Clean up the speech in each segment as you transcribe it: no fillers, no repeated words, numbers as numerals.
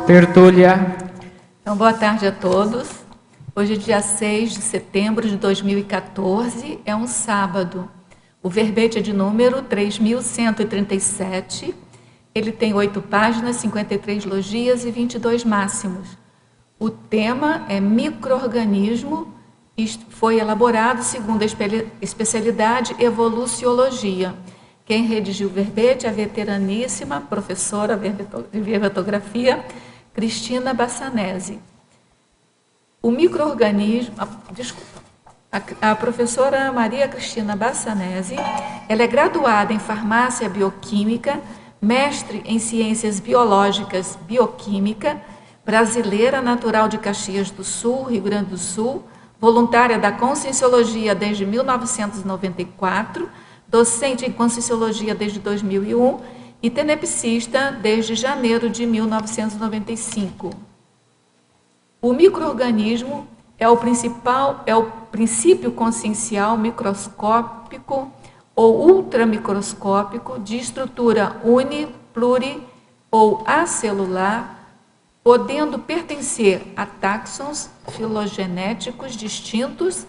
Tertúlia. Então, boa tarde a todos. Hoje é dia 6 de setembro de 2014, é um sábado. O verbete é de número 3137. Ele tem 8 páginas, 53 logias e 22 máximos. O tema é micro-organismo e foi elaborado segundo a especialidade evoluciologia. Quem redigiu o verbete é a veteraníssima professora de vervetografia, Cristina Bassanese. O micro-organismo, a professora Maria Cristina Bassanese, ela é graduada em farmácia bioquímica, mestre em ciências biológicas bioquímica, brasileira, natural de Caxias do Sul, Rio Grande do Sul, voluntária da Conscienciologia desde 1994, docente em Conscienciologia desde 2001 e tenepsista desde janeiro de 1995. O micro-organismo é o princípio consciencial microscópico ou ultramicroscópico de estrutura uni, pluri ou acelular, podendo pertencer a táxons filogenéticos distintos,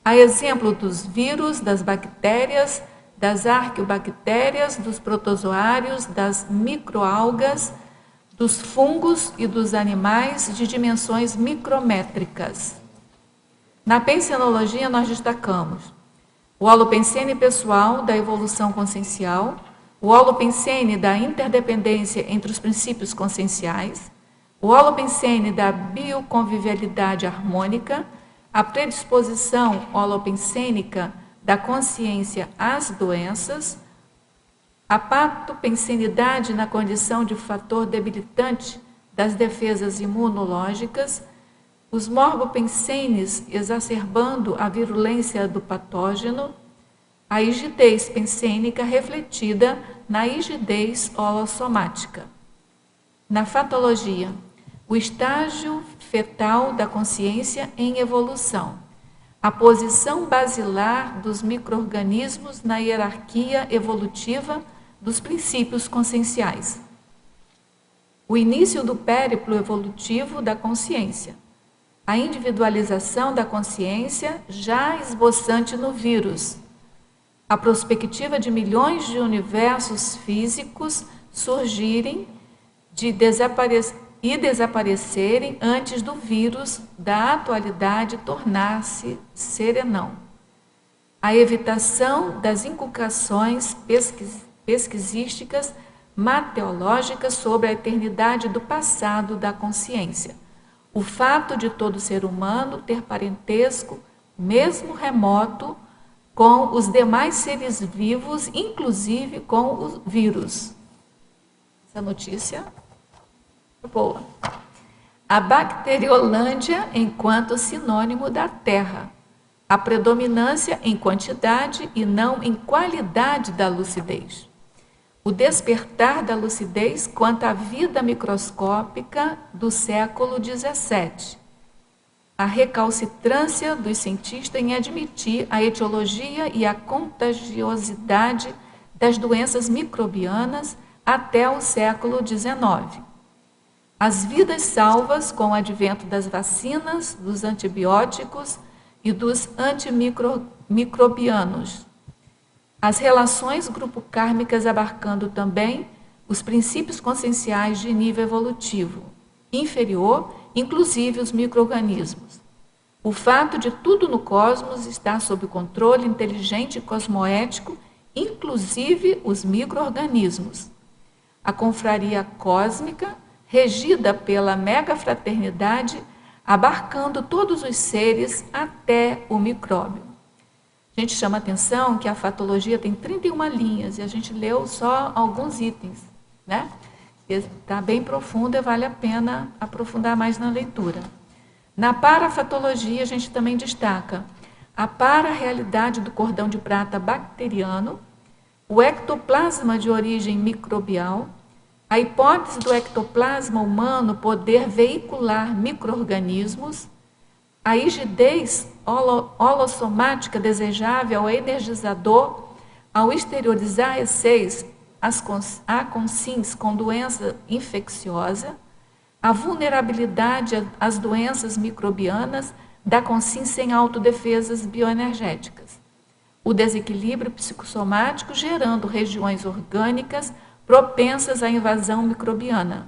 a exemplo dos vírus, das bactérias, das arqueobactérias, dos protozoários, das microalgas, dos fungos e dos animais de dimensões micrométricas. Na pensenologia, nós destacamos o holopensene pessoal da evolução consciencial, o holopensene da interdependência entre os princípios conscienciais, o holopensene da bioconvivialidade harmônica, a predisposição holopensênica da consciência às doenças, a patopensenidade na condição de fator debilitante das defesas imunológicas, os morbopensenes exacerbando a virulência do patógeno, a rigidez pensênica refletida na rigidez holossomática. Na fatologia, o estágio fetal da consciência em evolução, a posição basilar dos micro-organismos na hierarquia evolutiva dos princípios conscienciais, o início do périplo evolutivo da consciência, a individualização da consciência já esboçante no vírus, a perspectiva de milhões de universos físicos surgirem e desaparecerem antes do vírus da atualidade tornar-se serenão. A evitação das inculcações pesquisísticas mateológicas sobre a eternidade do passado da consciência. O fato de todo ser humano ter parentesco, mesmo remoto, com os demais seres vivos, inclusive com o vírus. Essa notícia boa. A bacteriolândia enquanto sinônimo da Terra. A predominância em quantidade e não em qualidade da lucidez. O despertar da lucidez quanto à vida microscópica do século XVII. A recalcitrância dos cientistas em admitir a etiologia e a contagiosidade das doenças microbianas até o século XIX. As vidas salvas com o advento das vacinas, dos antibióticos e dos antimicrobianos. As relações grupo-kármicas abarcando também os princípios conscienciais de nível evolutivo inferior, inclusive os micro-organismos. O fato de tudo no cosmos estar sob controle inteligente e cosmoético, inclusive os micro-organismos. A confraria cósmica, regida pela megafraternidade, abarcando todos os seres até o micróbio. A gente chama a atenção que a fatologia tem 31 linhas e a gente leu só alguns itens, né? Está bem profunda e vale a pena aprofundar mais na leitura. Na parafatologia, a gente também destaca a para-realidade do cordão de prata bacteriano, o ectoplasma de origem microbial, a hipótese do ectoplasma humano poder veicular micro-organismos, a rigidez holossomática desejável ao energizador, ao exteriorizar E6 a consins com doença infecciosa, a vulnerabilidade às doenças microbianas da consciência em autodefesas bioenergéticas, o desequilíbrio psicossomático gerando regiões orgânicas propensas à invasão microbiana,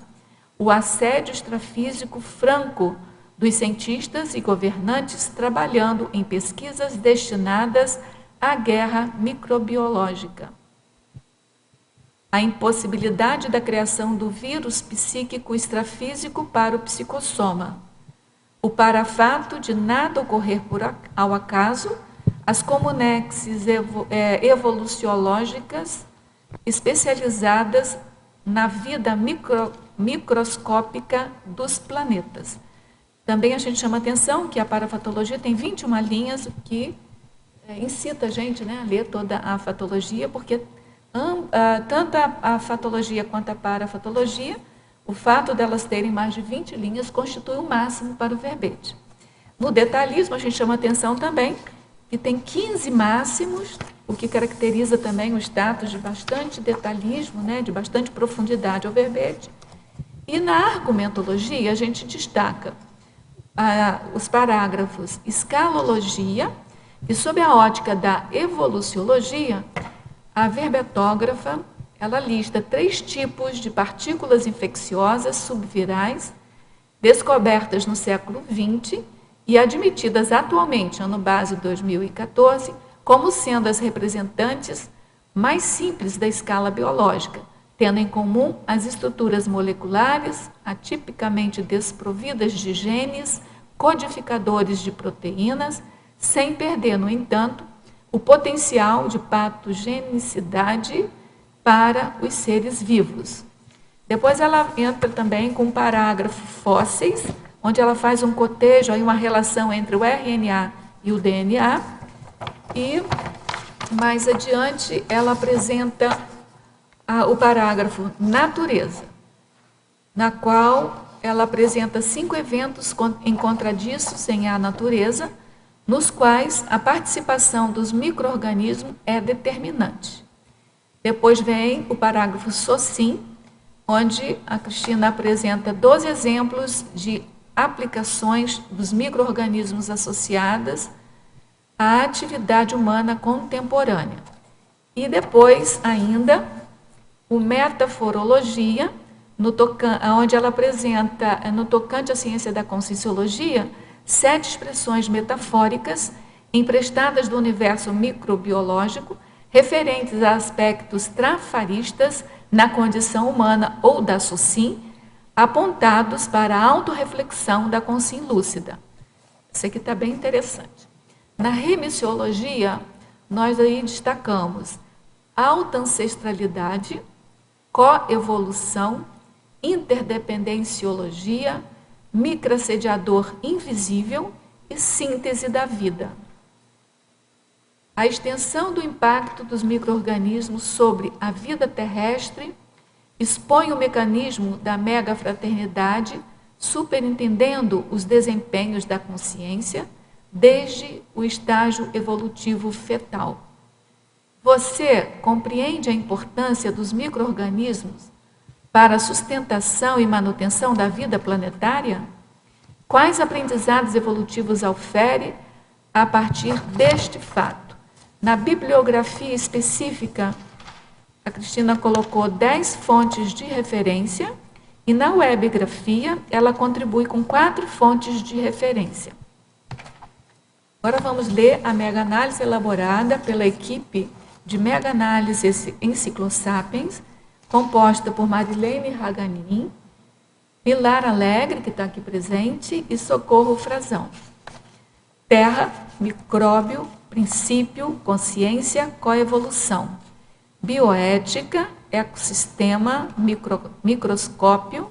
o assédio extrafísico franco dos cientistas e governantes trabalhando em pesquisas destinadas à guerra microbiológica, a impossibilidade da criação do vírus psíquico extrafísico para o psicossoma, o parafato de nada ocorrer ao acaso, as comunexes evoluciológicas especializadas na vida microscópica dos planetas. Também a gente chama atenção que a parafatologia tem 21 linhas, o que incita a gente, né, a ler toda a fatologia, porque tanto a fatologia quanto a parafatologia, o fato delas terem mais de 20 linhas constitui o máximo para o verbete. No detalhismo, a gente chama atenção também que tem 15 máximos, o que caracteriza também o status de bastante detalhismo, né, de bastante profundidade ao verbete. E na argumentologia, a gente destaca os parágrafos escalologia, e sob a ótica da evoluciologia, a verbetógrafa, ela lista 3 tipos de partículas infecciosas subvirais descobertas no século XX e admitidas atualmente, ano base 2014, como sendo as representantes mais simples da escala biológica, tendo em comum as estruturas moleculares atipicamente desprovidas de genes, codificadores de proteínas, sem perder, no entanto, o potencial de patogenicidade para os seres vivos. Depois ela entra também com um parágrafo fósseis, onde ela faz um cotejo, aí uma relação entre o RNA e o DNA, e mais adiante ela apresenta o parágrafo natureza, na qual ela apresenta 5 eventos encontradiços em a natureza, nos quais a participação dos micro-organismos é determinante. Depois vem o parágrafo socin, onde a Cristina apresenta 12 exemplos de aplicações dos micro-organismos associadas à atividade humana contemporânea. E depois, ainda, o metaforologia, onde ela apresenta, no tocante à ciência da conscienciologia, 7 expressões metafóricas emprestadas do universo microbiológico, referentes a aspectos trafaristas na condição humana ou da socin, apontados para a autorreflexão da consciência lúcida. Isso aqui está bem interessante. Na remissiologia, nós aí destacamos alta ancestralidade, coevolução, interdependenciologia, microassediador invisível e síntese da vida. A extensão do impacto dos micro-organismos sobre a vida terrestre expõe o mecanismo da megafraternidade, superintendendo os desempenhos da consciência desde o estágio evolutivo fetal. Você compreende a importância dos micro-organismos para a sustentação e manutenção da vida planetária? Quais aprendizados evolutivos aufere a partir deste fato? Na bibliografia específica, a Cristina colocou 10 fontes de referência e na webgrafia ela contribui com 4 fontes de referência. Agora vamos ler a mega-análise elaborada pela equipe de mega-análise Enciclosapiens, composta por Marilene Raganin, Pilar Alegre, que está aqui presente, e Socorro Frazão. Terra, micróbio, princípio, consciência, coevolução. Bioética, ecossistema, microscópio,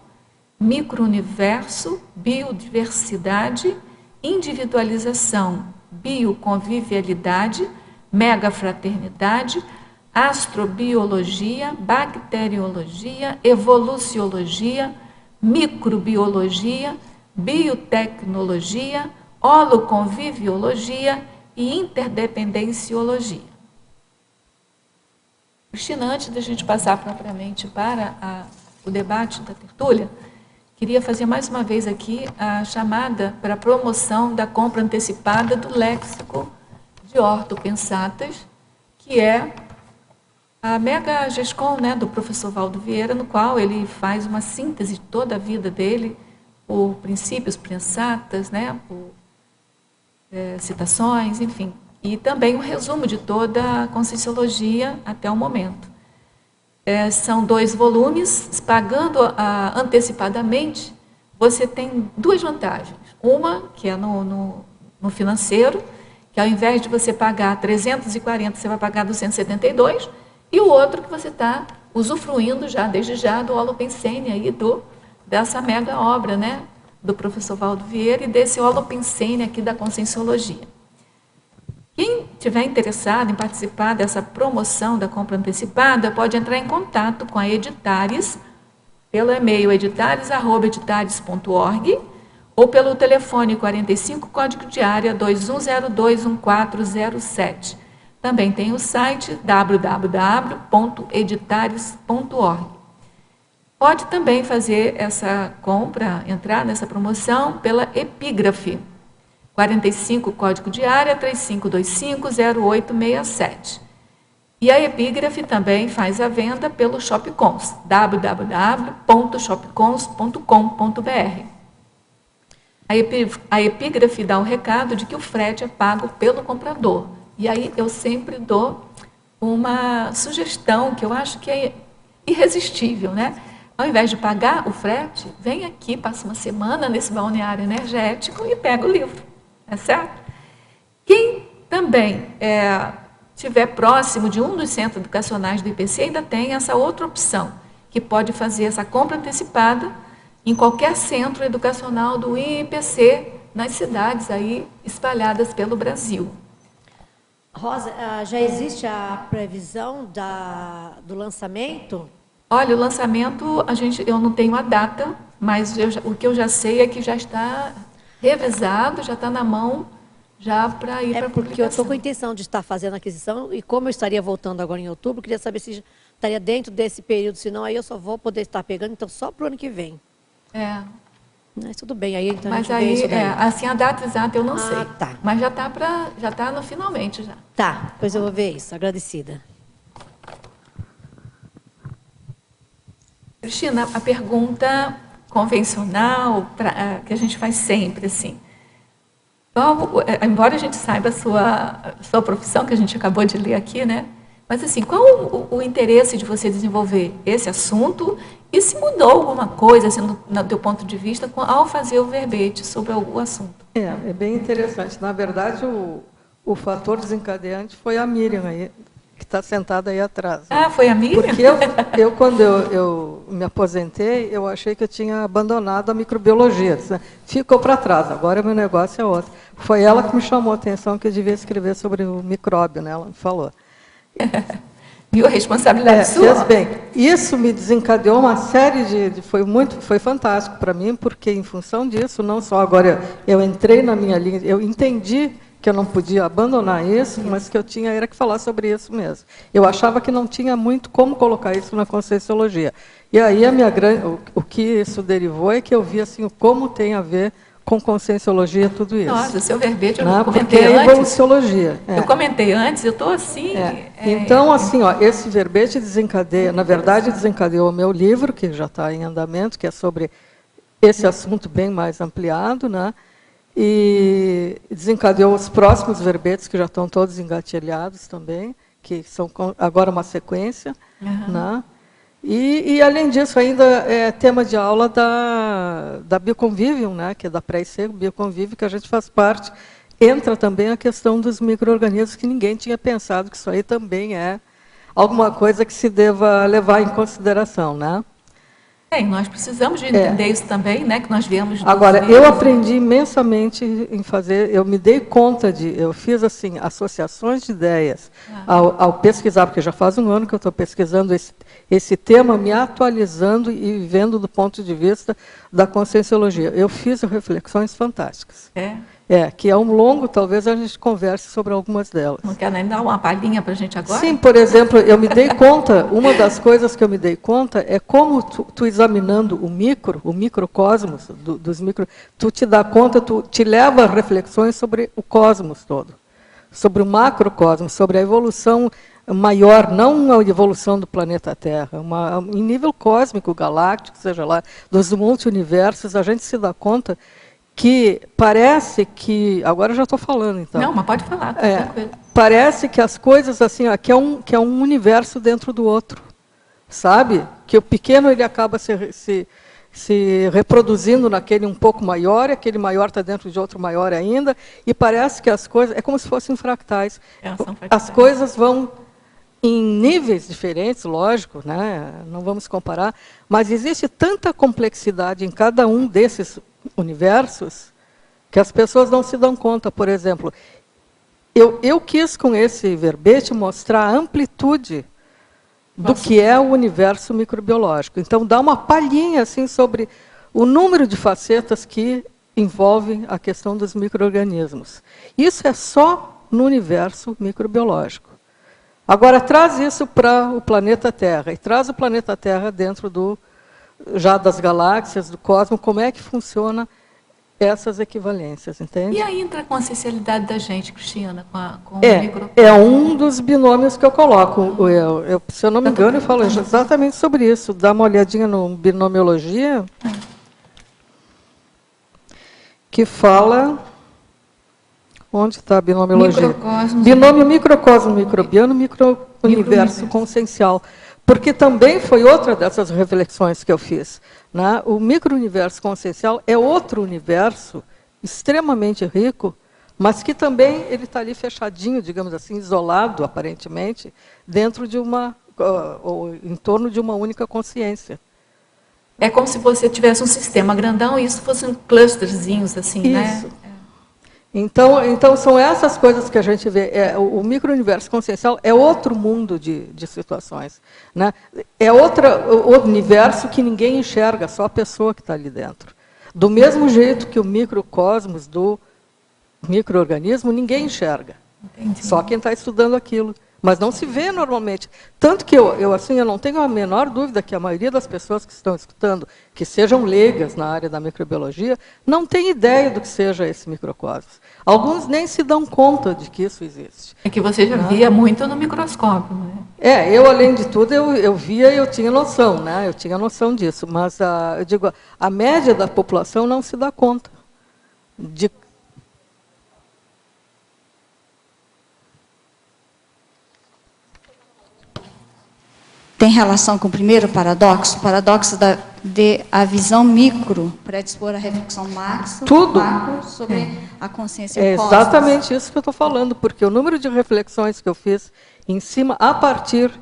microuniverso, biodiversidade, individualização, bioconvivialidade, megafraternidade, astrobiologia, bacteriologia, evoluciologia, microbiologia, biotecnologia, holoconviviologia e interdependenciologia. Cristina, antes da gente passar propriamente para o debate da tertúlia, queria fazer mais uma vez aqui a chamada para a promoção da compra antecipada do léxico de ortopensatas, que é a Mega Gescom, né, do professor Valdo Vieira, no qual ele faz uma síntese de toda a vida dele, por princípios pensatas, né, por citações, enfim. E também um resumo de toda a Conscienciologia até o momento. São 2 volumes, pagando antecipadamente, você tem 2 vantagens. Uma, que é no financeiro, que ao invés de você pagar 340, você vai pagar 272, e o outro que você está usufruindo já, desde já, do Holopensene, aí, dessa mega obra, né, do professor Valdo Vieira e desse Holopensene aqui da Conscienciologia. Quem estiver interessado em participar dessa promoção da compra antecipada, pode entrar em contato com a Editares, pelo e-mail editares@editares.org ou pelo telefone 45, código de área 21021407. Também tem o site www.editares.org. Pode também fazer essa compra, entrar nessa promoção pela Epígrafe, 45, código de área 35250867. E a Epígrafe também faz a venda pelo Shopcons, www.shopcons.com.br. A Epígrafe dá o recado de que o frete é pago pelo comprador. E aí eu sempre dou uma sugestão que eu acho que é irresistível, né? Ao invés de pagar o frete, vem aqui, passa uma semana nesse balneário energético e pega o livro. É certo? Quem também estiver próximo de um dos centros educacionais do IPC ainda tem essa outra opção, que pode fazer essa compra antecipada em qualquer centro educacional do IPC, nas cidades aí espalhadas pelo Brasil. Rosa, já existe a previsão do lançamento? Olha, o lançamento, eu não tenho a data, mas o que eu já sei é que já está revisado, já está na mão, já para ir para a publicação. Porque eu estou com a intenção de estar fazendo a aquisição, e como eu estaria voltando agora em outubro, queria saber se estaria dentro desse período, senão aí eu só vou poder estar pegando, então só para o ano que vem. Mas tudo bem, aí então mas a gente vê isso daí. Assim, a data exata eu não sei. Tá. Mas já está no finalmente já. Tá, depois eu vou ver isso, agradecida. Cristina, a pergunta convencional que a gente faz sempre, assim. Embora a gente saiba a sua profissão, que a gente acabou de ler aqui, né? Mas, assim, qual o interesse de você desenvolver esse assunto e se mudou alguma coisa, assim, do teu ponto de vista, ao fazer o verbete sobre o assunto? É bem interessante. Na verdade, o fator desencadeante foi a Miriam, aí, que está sentada aí atrás. Ah, foi a Miriam? Porque quando eu me aposentei, eu achei que eu tinha abandonado a microbiologia. Ficou para trás, agora o meu negócio é outro. Foi ela que me chamou a atenção que eu devia escrever sobre o micróbio, né? Ela me falou. Viu a responsabilidade sua? Fez bem. Isso me desencadeou uma série foi fantástico para mim, porque em função disso, não só agora eu entrei na minha linha, eu entendi que eu não podia abandonar isso, mas que eu tinha era que falar sobre isso mesmo. Eu achava que não tinha muito como colocar isso na Conscienciologia. E aí o que isso derivou é que eu vi assim como tem a ver com Conscienciologia tudo isso. Nossa, seu verbete eu comentei comentei antes. antes. Evoluciologia. Eu comentei antes, eu estou assim. Então, assim, esse verbete desencadeia, na verdade, desencadeou o meu livro, que já está em andamento, que é sobre esse assunto bem mais ampliado, né? E desencadeou os próximos verbetes, que já estão todos engatilhados também, que são agora uma sequência. Né? E, além disso, ainda é tema de aula da Bioconvivium, né? Que é da Pré-IC, Bioconvívio, que a gente faz parte. Entra também a questão dos micro-organismos, que ninguém tinha pensado que isso aí também é alguma coisa que se deva levar em consideração, né? Nós precisamos de entender isso também, né? Que nós viemos. Agora, eu aprendi imensamente em fazer, eu me dei conta eu fiz assim, associações de ideias ao pesquisar, porque já faz um ano que eu estou pesquisando esse tema, me atualizando e vendo do ponto de vista da Conscienciologia. Eu fiz reflexões fantásticas. Que é um longo, talvez a gente converse sobre algumas delas. Não quer nem dar uma palhinha para a gente agora? Sim, por exemplo, eu me dei conta, uma das coisas que eu me dei conta é como tu examinando o microcosmos, dos micro, tu te dá conta, tu te leva a reflexões sobre o cosmos todo, sobre o macrocosmos, sobre a evolução maior, não a evolução do planeta Terra, em nível cósmico, galáctico, seja lá, dos multi-universos, a gente se dá conta que parece que... Agora eu já estou falando, então. Não, mas pode falar, tá tranquilo. Parece que as coisas, assim, que é um universo dentro do outro, sabe? Que o pequeno ele acaba se reproduzindo naquele um pouco maior, e aquele maior está dentro de outro maior ainda, e parece que as coisas... É como se fossem fractais. São fractais. As coisas vão em níveis diferentes, lógico, né? Não vamos comparar, mas existe tanta complexidade em cada um desses universos que as pessoas não se dão conta. Por exemplo, eu quis com esse verbete mostrar a amplitude do que é o universo microbiológico. Então, dá uma palhinha assim, sobre o número de facetas que envolvem a questão dos micro-organismos. Isso é só no universo microbiológico. Agora, traz isso para o planeta Terra, e traz o planeta Terra dentro já das galáxias, do cosmos, como é que funciona essas equivalências, entende? E a intraconsciencialidade da gente, Cristina, com o micro... É um dos binômios que eu coloco. Se eu não me engano, eu falo exatamente sobre isso. Dá uma olhadinha no Binomiologia, que fala... Onde está a binomiologia? Binômio microcosmo microbiano, micro-universo consciencial. Porque também foi outra dessas reflexões que eu fiz, né? O micro-universo consciencial é outro universo extremamente rico, mas que também ele está ali fechadinho, digamos assim, isolado, aparentemente, dentro de ou em torno de uma única consciência. É como se você tivesse um sistema grandão e isso fossem clusterzinhos, assim, isso. Né? Então, são essas coisas que a gente vê. O micro-universo consciencial é outro mundo de situações, né? É outro universo que ninguém enxerga, só a pessoa que está ali dentro. Do mesmo jeito que o microcosmos do micro-organismo, ninguém enxerga. Entendi. Só quem está estudando aquilo. Mas não se vê normalmente. Tanto que eu não tenho a menor dúvida que a maioria das pessoas que estão escutando, que sejam leigas na área da microbiologia, não tem ideia do que seja esse microcosmos. Alguns nem se dão conta de que isso existe. É que você já via muito no microscópio, né? Eu, além de tudo, eu via e eu tinha noção, né? Eu tinha noção disso. Mas, eu digo, a média da população não se dá conta de... Tem relação com o primeiro paradoxo? O paradoxo de a visão micro predispor a reflexão macro sobre a consciência cósmica. É exatamente isso que eu estou falando, porque o número de reflexões que eu fiz em cima, a partir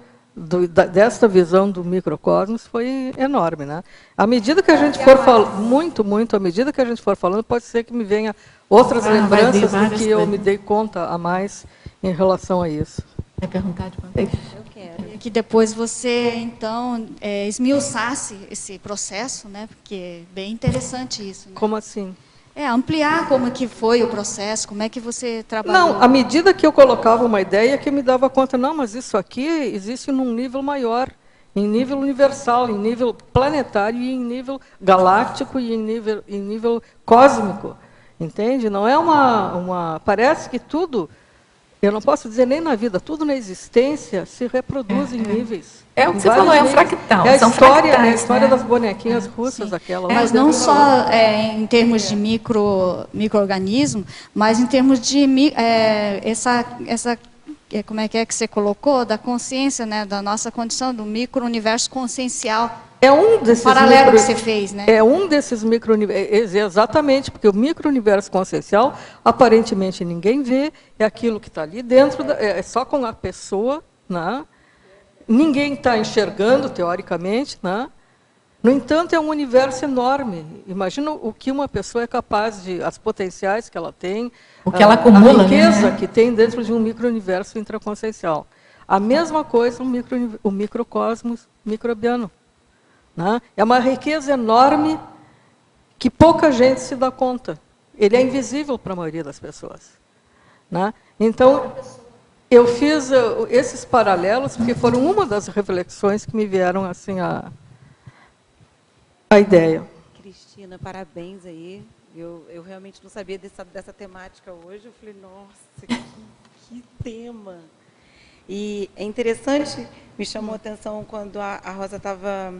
desta visão do microcosmos, foi enorme, né? À medida que a gente for falando, à medida que a gente for falando, pode ser que me venha outras lembranças do que eu me dei conta a mais em relação a isso. Quer perguntar de uma vez? Eu quero. E que depois você, então, esmiuçasse esse processo, né? Porque é bem interessante isso. Né? Como assim? Ampliar como que foi o processo, como é que você trabalhou. Não, à medida que eu colocava uma ideia, que eu me dava conta, não, mas isso aqui existe num nível maior, em nível universal, em nível planetário, e em nível galáctico, e em nível cósmico. Entende? Não é parece que tudo... Eu não posso dizer nem na vida, tudo na existência se reproduz em níveis. É o que você falou, é um fractal. É a história das bonequinhas russas, aquela. Mas não só em termos de micro-organismo, mas em termos de como é que você colocou, da consciência, né, da nossa condição, do micro-universo consciencial. É um desses paralelo que você fez, né? É um desses micro-universos, exatamente, porque o micro-universo consciencial, aparentemente ninguém vê, é aquilo que está ali dentro, é só com a pessoa, né? Ninguém está enxergando, teoricamente, né? No entanto, é um universo enorme. Imagina o que uma pessoa é capaz de, as potenciais que ela tem, o que ela acumula, a riqueza, né, que tem dentro de um micro-universo intraconsciencial. A mesma coisa o microcosmos microbiano. Né? É uma riqueza enorme que pouca gente se dá conta. Ele é invisível para a maioria das pessoas. Né? Então, eu fiz esses paralelos, porque foram uma das reflexões que me vieram assim a ideia. Cristina, parabéns aí. Eu realmente não sabia dessa temática hoje. Eu falei, nossa, que tema. E é interessante, me chamou a atenção quando a Rosa estava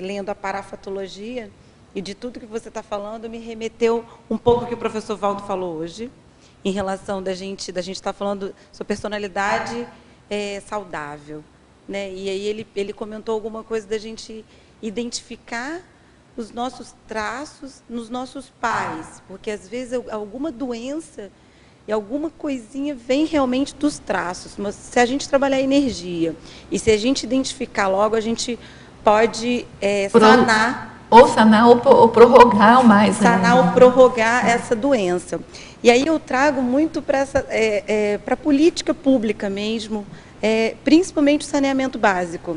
lendo a parafatologia, e de tudo que você está falando, me remeteu um pouco ao que o professor Valdo falou hoje, em relação da gente estar falando sobre personalidade saudável. Né? E aí ele comentou alguma coisa da gente identificar os nossos traços nos nossos pais, porque às vezes alguma doença e alguma coisinha vem realmente dos traços. Mas se a gente trabalhar a energia e se a gente identificar logo, a gente pode sanar. Ou sanar ou prorrogar mais. Sanar ou prorrogar essa doença. E aí eu trago muito para a política pública mesmo, principalmente o saneamento básico.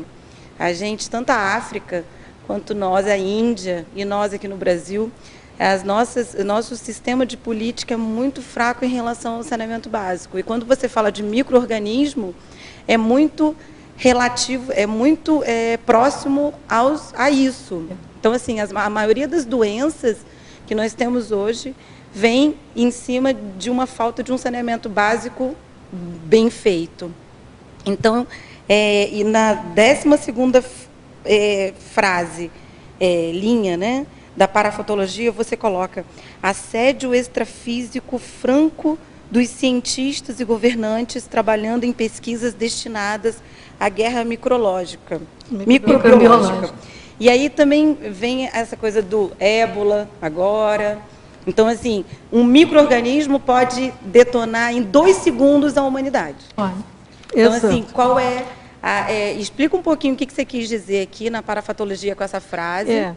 A gente, tanto a África quanto nós, a Índia, e nós aqui no Brasil, o nosso sistema de política é muito fraco em relação ao saneamento básico. E quando você fala de micro-organismo, é muito relativo, é muito próximo a isso. Então, assim, a maioria das doenças que nós temos hoje vem em cima de uma falta de um saneamento básico bem feito. Então, e na 12ª frase, linha, né, da parafatologia, você coloca assédio extrafísico franco dos cientistas e governantes trabalhando em pesquisas destinadas à guerra microbiológica. E aí também vem essa coisa do ébola agora. Então, assim, um micro-organismo pode detonar em 2 segundos a humanidade. Então, assim, qual explica um pouquinho o que você quis dizer aqui na parafatologia com essa frase.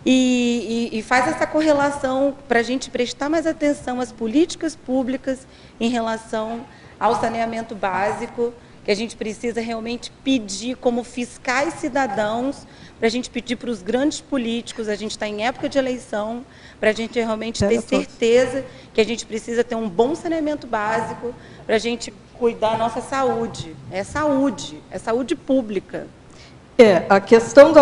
E faz essa correlação para a gente prestar mais atenção às políticas públicas em relação ao saneamento básico, que a gente precisa realmente pedir como fiscais cidadãos, para a gente pedir para os grandes políticos, a gente está em época de eleição, para a gente realmente ter certeza que a gente precisa ter um bom saneamento básico para a gente cuidar da nossa saúde. É saúde pública. A questão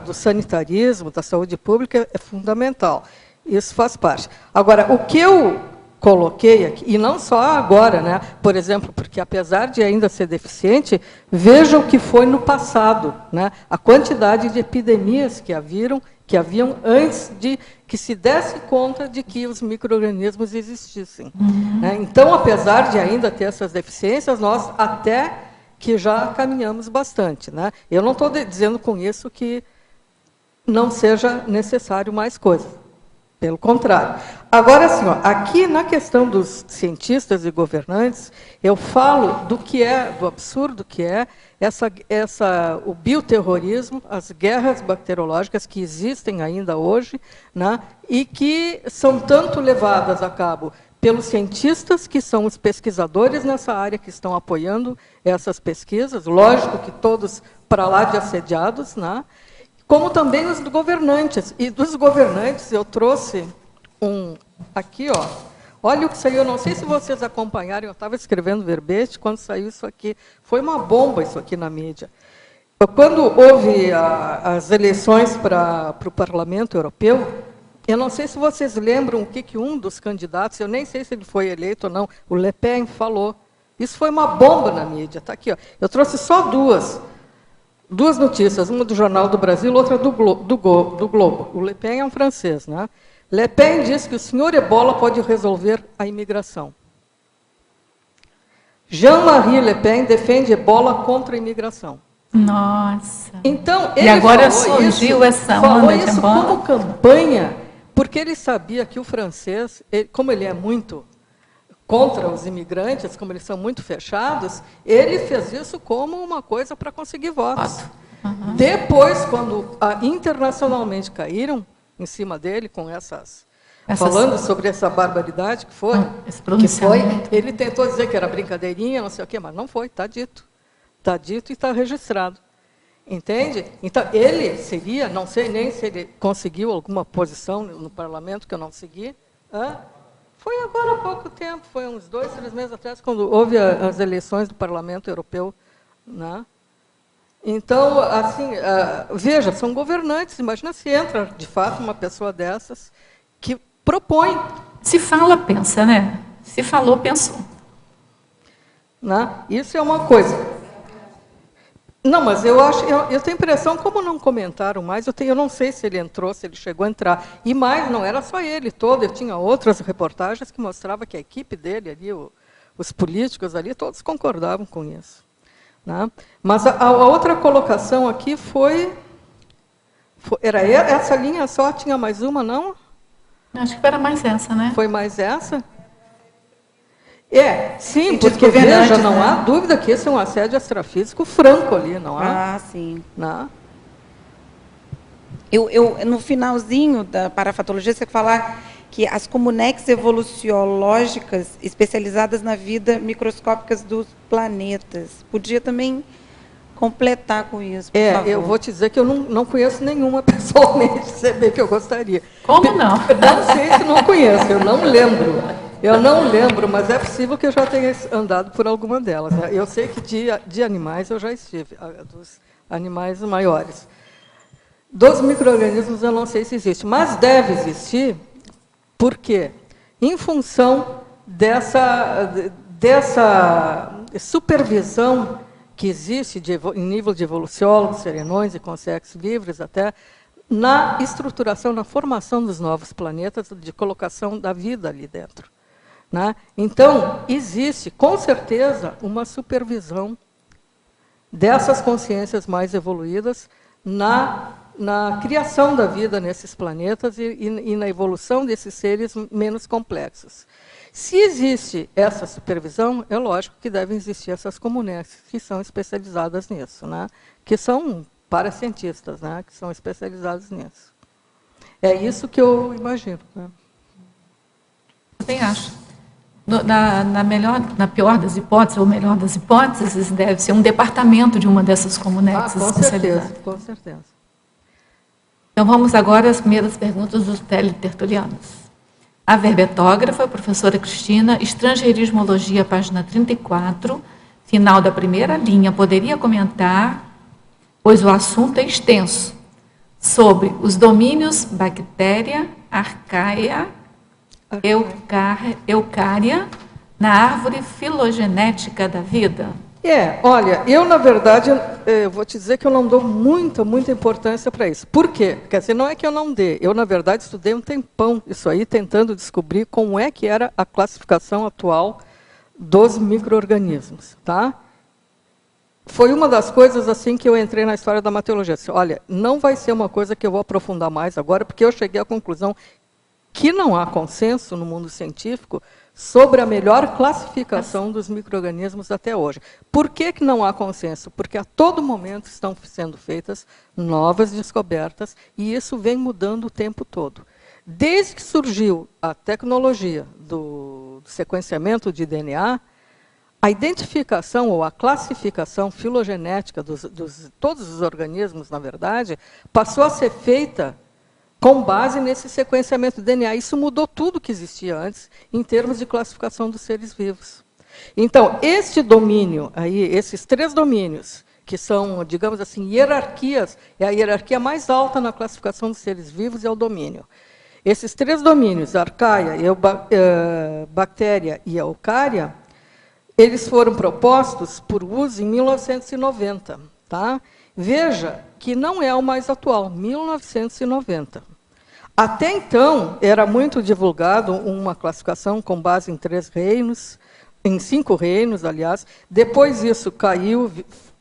do sanitarismo, da saúde pública é fundamental. Isso faz parte. Agora, o que eu coloquei aqui, e não só agora, né? Por exemplo, porque apesar de ainda ser deficiente, vejam o que foi no passado, né? A quantidade de epidemias que haviam antes de que se desse conta de que os micro-organismos existissem. Né? Então, apesar de ainda ter essas deficiências, nós até que já caminhamos bastante. Né? Eu não estou dizendo com isso que não seja necessário mais coisas. Pelo contrário. Agora, assim, aqui na questão dos cientistas e governantes, eu falo do absurdo que é o bioterrorismo, as guerras bacteriológicas que existem ainda hoje, né, e que são tanto levadas a cabo pelos cientistas, que são os pesquisadores nessa área, que estão apoiando essas pesquisas, lógico que todos para lá de assediados, né, como também os governantes. E dos governantes eu trouxe aqui, olha o que saiu, eu não sei se vocês acompanharam, eu estava escrevendo verbete quando saiu isso aqui. Foi uma bomba isso aqui na mídia. Quando houve as eleições para o Parlamento Europeu, eu não sei se vocês lembram o que um dos candidatos, eu nem sei se ele foi eleito ou não, o Le Pen falou. Isso foi uma bomba na mídia. Está aqui, eu trouxe só duas notícias, uma do Jornal do Brasil, outra do Globo. O Le Pen é um francês. Né? Le Pen diz que o senhor Ebola pode resolver a imigração. Jean-Marie Le Pen defende Ebola contra a imigração. Nossa! Então, ele agora surgiu essa onda de Ebola como campanha, porque ele sabia que o francês, como ele é muito contra os imigrantes, como eles são muito fechados, ele fez isso como uma coisa para conseguir votos. Depois, quando internacionalmente caíram em cima dele com falando sobre essa barbaridade que foi, ele tentou dizer que era brincadeirinha, não sei o quê, mas não foi, está dito. Está dito e está registrado. Entende? Então, ele seria, não sei nem se ele conseguiu alguma posição no parlamento, que eu não segui, Foi agora há pouco tempo, foi uns 2, 3 meses atrás, quando houve as eleições do Parlamento Europeu, né? Então, assim, veja, são governantes. Imagina se entra, de fato, uma pessoa dessas que propõe. Se fala, pensa, né? Se falou, pensou. Né? Isso é uma coisa. Não, mas eu tenho a impressão, como não comentaram mais, eu não sei se ele entrou, se ele chegou a entrar. E mais, não era só ele todo, eu tinha outras reportagens que mostravam que a equipe dele ali, os políticos ali, todos concordavam com isso. Né? Mas a outra colocação aqui era essa linha só, tinha mais uma, não? Acho que era mais essa, né? Foi mais essa? Sim, porque, veja, não há dúvida que esse é um assédio extrafísico franco ali, não há? Ah, sim. Não. No finalzinho da parafatologia, você falar que as comunex evoluciológicas especializadas na vida microscópica dos planetas. Podia também completar com isso, por favor. Eu vou te dizer que eu não conheço nenhuma pessoalmente, você vê que eu gostaria. Como não? Não sei se não conheço, eu não lembro. Eu não lembro, mas é possível que eu já tenha andado por alguma delas. Né? Eu sei que de animais eu já estive, dos animais maiores. Dos micro-organismos eu não sei se existe, mas deve existir. Por quê? Em função dessa supervisão que existe em nível de evoluciólogos, serenões e consciências livres até, na estruturação, na formação dos novos planetas, de colocação da vida ali dentro. Né? Então, existe, com certeza, uma supervisão dessas consciências mais evoluídas na criação da vida nesses planetas e na evolução desses seres menos complexos. Se existe essa supervisão, é lógico que devem existir essas comunex que são especializadas nisso, né? Que são paracientistas, né? Que são especializados nisso. É isso que eu imagino. Né? Eu também acho. Na pior das hipóteses, ou melhor das hipóteses, deve ser um departamento de uma dessas comunex especializadas. Com certeza. Então, vamos agora às primeiras perguntas dos teletertulianos. A verbetógrafa, a professora Cristina, Estrangeirismologia, página 34, final da primeira linha, poderia comentar, pois o assunto é extenso, sobre os domínios bactéria, arcaia, eucária, na árvore filogenética da vida? Olha, eu, na verdade, vou te dizer que eu não dou muita importância para isso. Por quê? Quer dizer, não é que eu não dê. Eu, na verdade, estudei um tempão isso aí, tentando descobrir como é que era a classificação atual dos micro-organismos. Tá? Foi uma das coisas assim que eu entrei na história da mateologia. Assim, olha, não vai ser uma coisa que eu vou aprofundar mais agora, porque eu cheguei à conclusão que não há consenso no mundo científico sobre a melhor classificação dos micro-organismos até hoje. Por que não há consenso? Porque a todo momento estão sendo feitas novas descobertas e isso vem mudando o tempo todo. Desde que surgiu a tecnologia do sequenciamento de DNA, a identificação ou a classificação filogenética todos os organismos, na verdade, passou a ser feita com base nesse sequenciamento de DNA. Isso mudou tudo que existia antes, em termos de classificação dos seres vivos. Então, este domínio, esses 3 domínios, que são, digamos assim, hierarquias, é a hierarquia mais alta na classificação dos seres vivos, é o domínio. Esses 3 domínios, arcaia, bactéria e eucária, eles foram propostos por uso em 1990. Tá? Veja que não é o mais atual, 1990. Até então, era muito divulgado uma classificação com base em 3 reinos, em 5 reinos, aliás. Depois isso caiu,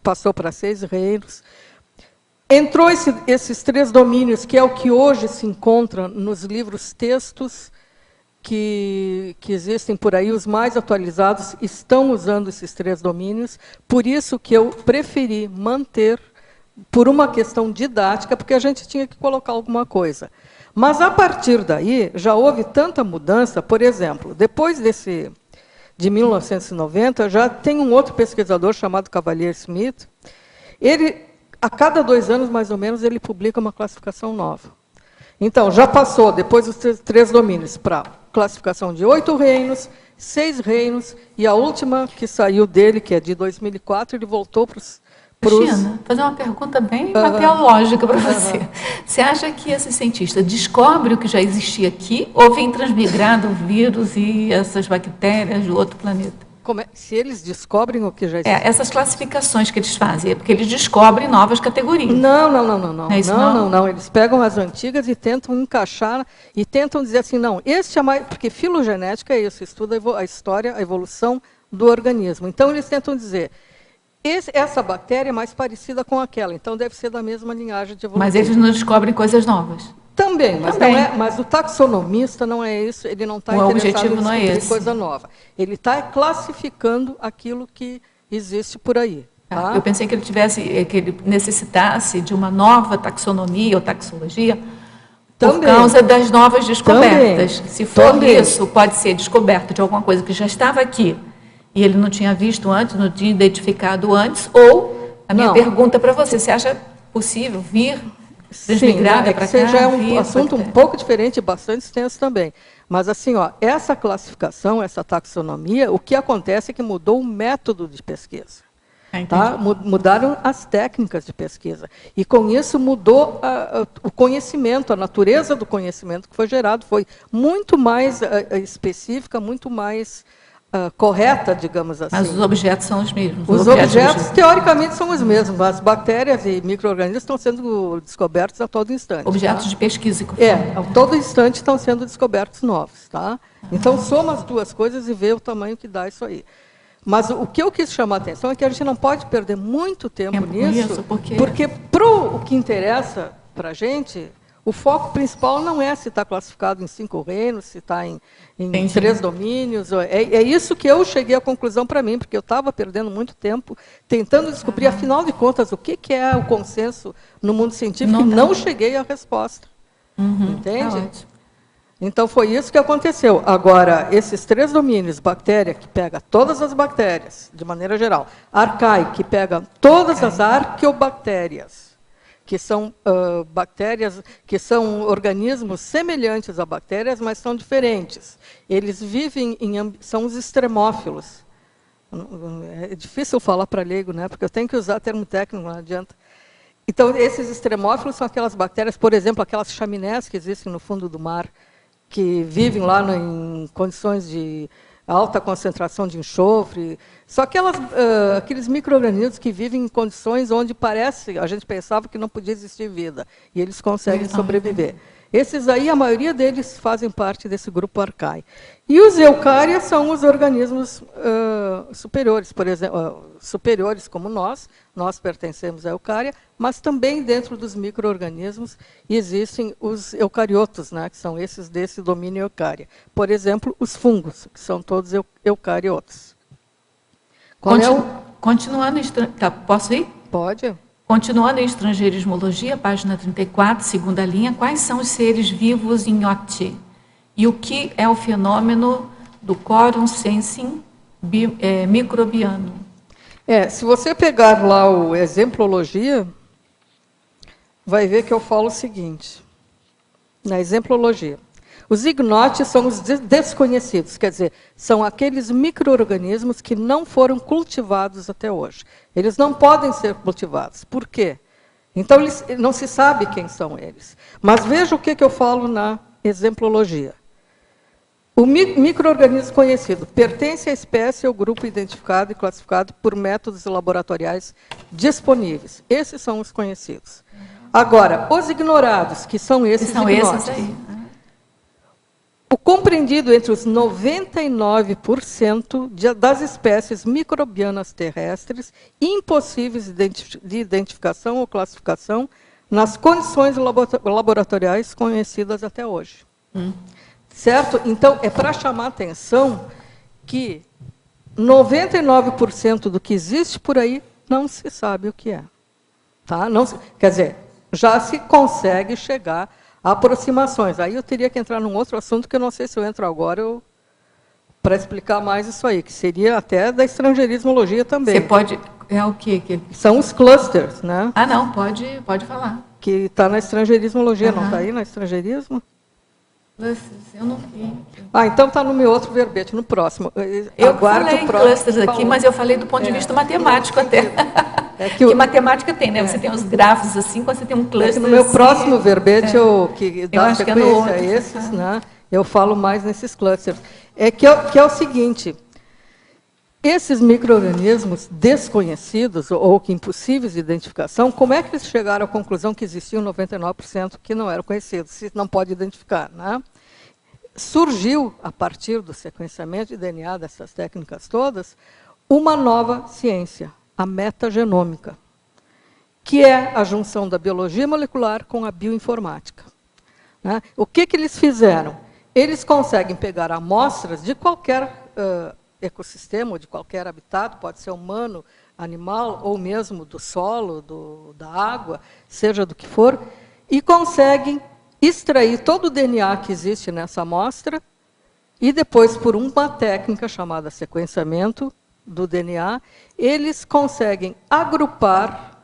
passou para 6 reinos. Entrou esses 3 domínios, que é o que hoje se encontra nos livros textos que existem por aí, os mais atualizados estão usando esses 3 domínios. Por isso que eu preferi manter, por uma questão didática, porque a gente tinha que colocar alguma coisa. Mas, a partir daí, já houve tanta mudança. Por exemplo, depois de 1990, já tem um outro pesquisador chamado Cavalier-Smith. Ele, a cada 2 anos, mais ou menos, ele publica uma classificação nova. Então, já passou, depois dos três domínios, para classificação de 8 reinos, 6 reinos, e a última que saiu dele, que é de 2004, ele voltou para os... China, fazer uma pergunta bem teológica para você. Você acha que esse cientista descobre o que já existia aqui, ou vem transmigrado o vírus e essas bactérias do outro planeta? Se eles descobrem o que já existe. Essas classificações que eles fazem, é porque eles descobrem novas categorias. Não. Eles pegam as antigas e tentam encaixar, e tentam dizer assim, não, este é mais... Porque filogenética é isso, estuda a história, a evolução do organismo. Então, eles tentam dizer, essa bactéria é mais parecida com aquela, então deve ser da mesma linhagem de evolução. Mas eles não descobrem coisas novas. Também, mas não é, mas o taxonomista não é isso, ele não está interessado em descobrir coisa nova. Ele está classificando aquilo que existe por aí. Tá? Eu pensei que ele necessitasse de uma nova taxonomia ou taxologia por causa das novas descobertas. Se for isso, pode ser descoberto de alguma coisa que já estava aqui e ele não tinha visto antes, não tinha identificado antes, ou a minha pergunta para você, você acha possível vir transmigrada para cá? Já é um assunto um pouco diferente, bastante extenso também. Mas assim, essa classificação, essa taxonomia, o que acontece é que mudou o método de pesquisa. Tá? Mudaram as técnicas de pesquisa. E com isso mudou o conhecimento, a natureza do conhecimento que foi gerado foi muito mais específica, muito mais correta, digamos assim. Mas os objetos são os mesmos. Os objetos, teoricamente, são os mesmos, mas bactérias e micro-organismos estão sendo descobertos a todo instante. Objetos de pesquisa. A todo instante estão sendo descobertos novos. Tá? Então, soma as duas coisas e vê o tamanho que dá isso aí. Mas o que eu quis chamar a atenção é que a gente não pode perder muito tempo nisso, porque o que interessa para a gente, o foco principal não é se está classificado em 5 reinos, se está em 3 domínios. É isso que eu cheguei à conclusão para mim, porque eu estava perdendo muito tempo tentando descobrir, afinal de contas, o que é o consenso no mundo científico, e não cheguei à resposta. Entende? Então, foi isso que aconteceu. Agora, esses 3 domínios, bactéria, que pega todas as bactérias, de maneira geral, arcae, que pega todas as arqueobactérias, que são bactérias, que são organismos semelhantes a bactérias, mas são diferentes. Eles vivem são os extremófilos. É difícil falar para leigo, né? Porque eu tenho que usar termo técnico, não adianta. Então, esses extremófilos são aquelas bactérias, por exemplo, aquelas chaminés que existem no fundo do mar, que vivem lá em condições de alta concentração de enxofre. Só aqueles micro-organismos que vivem em condições onde a gente pensava que não podia existir vida, e eles conseguem sobreviver. Esses aí, a maioria deles fazem parte desse grupo arcae. E os eucárias são os organismos superiores, por exemplo, superiores como nós pertencemos à eucária, mas também dentro dos micro-organismos existem os eucariotos, né, que são esses desse domínio eucária. Por exemplo, os fungos, que são todos eucariotos. Continuando, posso ir? Pode. Continuando em estrangeirismologia, página 34, segunda linha, quais são os seres vivos em Octi? E o que é o fenômeno do quorum sensing microbiano? Se você pegar lá o exemplologia, vai ver que eu falo o seguinte, na exemplologia. Os ignotes são os desconhecidos, quer dizer, são aqueles micro-organismos que não foram cultivados até hoje. Eles não podem ser cultivados. Por quê? Então, não se sabe quem são eles. Mas veja o que eu falo na exemplologia. O micro-organismo conhecido pertence à espécie ou grupo identificado e classificado por métodos laboratoriais disponíveis. Esses são os conhecidos. Agora, os ignorados, que são esses ignotes. O compreendido entre os 99% das espécies microbianas terrestres impossíveis de identificação ou classificação nas condições laboratoriais conhecidas até hoje. Certo? Então, é para chamar a atenção que 99% do que existe por aí não se sabe o que é. Tá? Quer dizer, já se consegue chegar aproximações. Aí eu teria que entrar num outro assunto que eu não sei se eu entro agora para explicar mais isso aí, que seria até da estrangeirismologia também. Você pode... É o quê? São os clusters, né? Não, pode falar. que está na estrangeirismologia, não está aí na estrangeirismo? Eu não vi. Então está no meu outro verbete, no próximo. Eu falei em clusters aqui, mas eu falei do ponto de vista matemático até. Que matemática tem, né? Você tem os grafos assim, quando você tem um cluster. No meu próximo verbete, que dá sequência a esses, né, eu falo mais nesses clusters. Que é o seguinte, esses micro-organismos desconhecidos ou que impossíveis de identificação, como é que eles chegaram à conclusão que existiam 99% que não eram conhecidos, se não pode identificar, né? Surgiu, a partir do sequenciamento de DNA, dessas técnicas todas, uma nova ciência, a metagenômica, que é a junção da biologia molecular com a bioinformática, né? O que eles fizeram? Eles conseguem pegar amostras de qualquer ecossistema, ou de qualquer habitat, pode ser humano, animal, ou mesmo do solo, da água, seja do que for, e conseguem extrair todo o DNA que existe nessa amostra, e depois, por uma técnica chamada sequenciamento do DNA, eles conseguem agrupar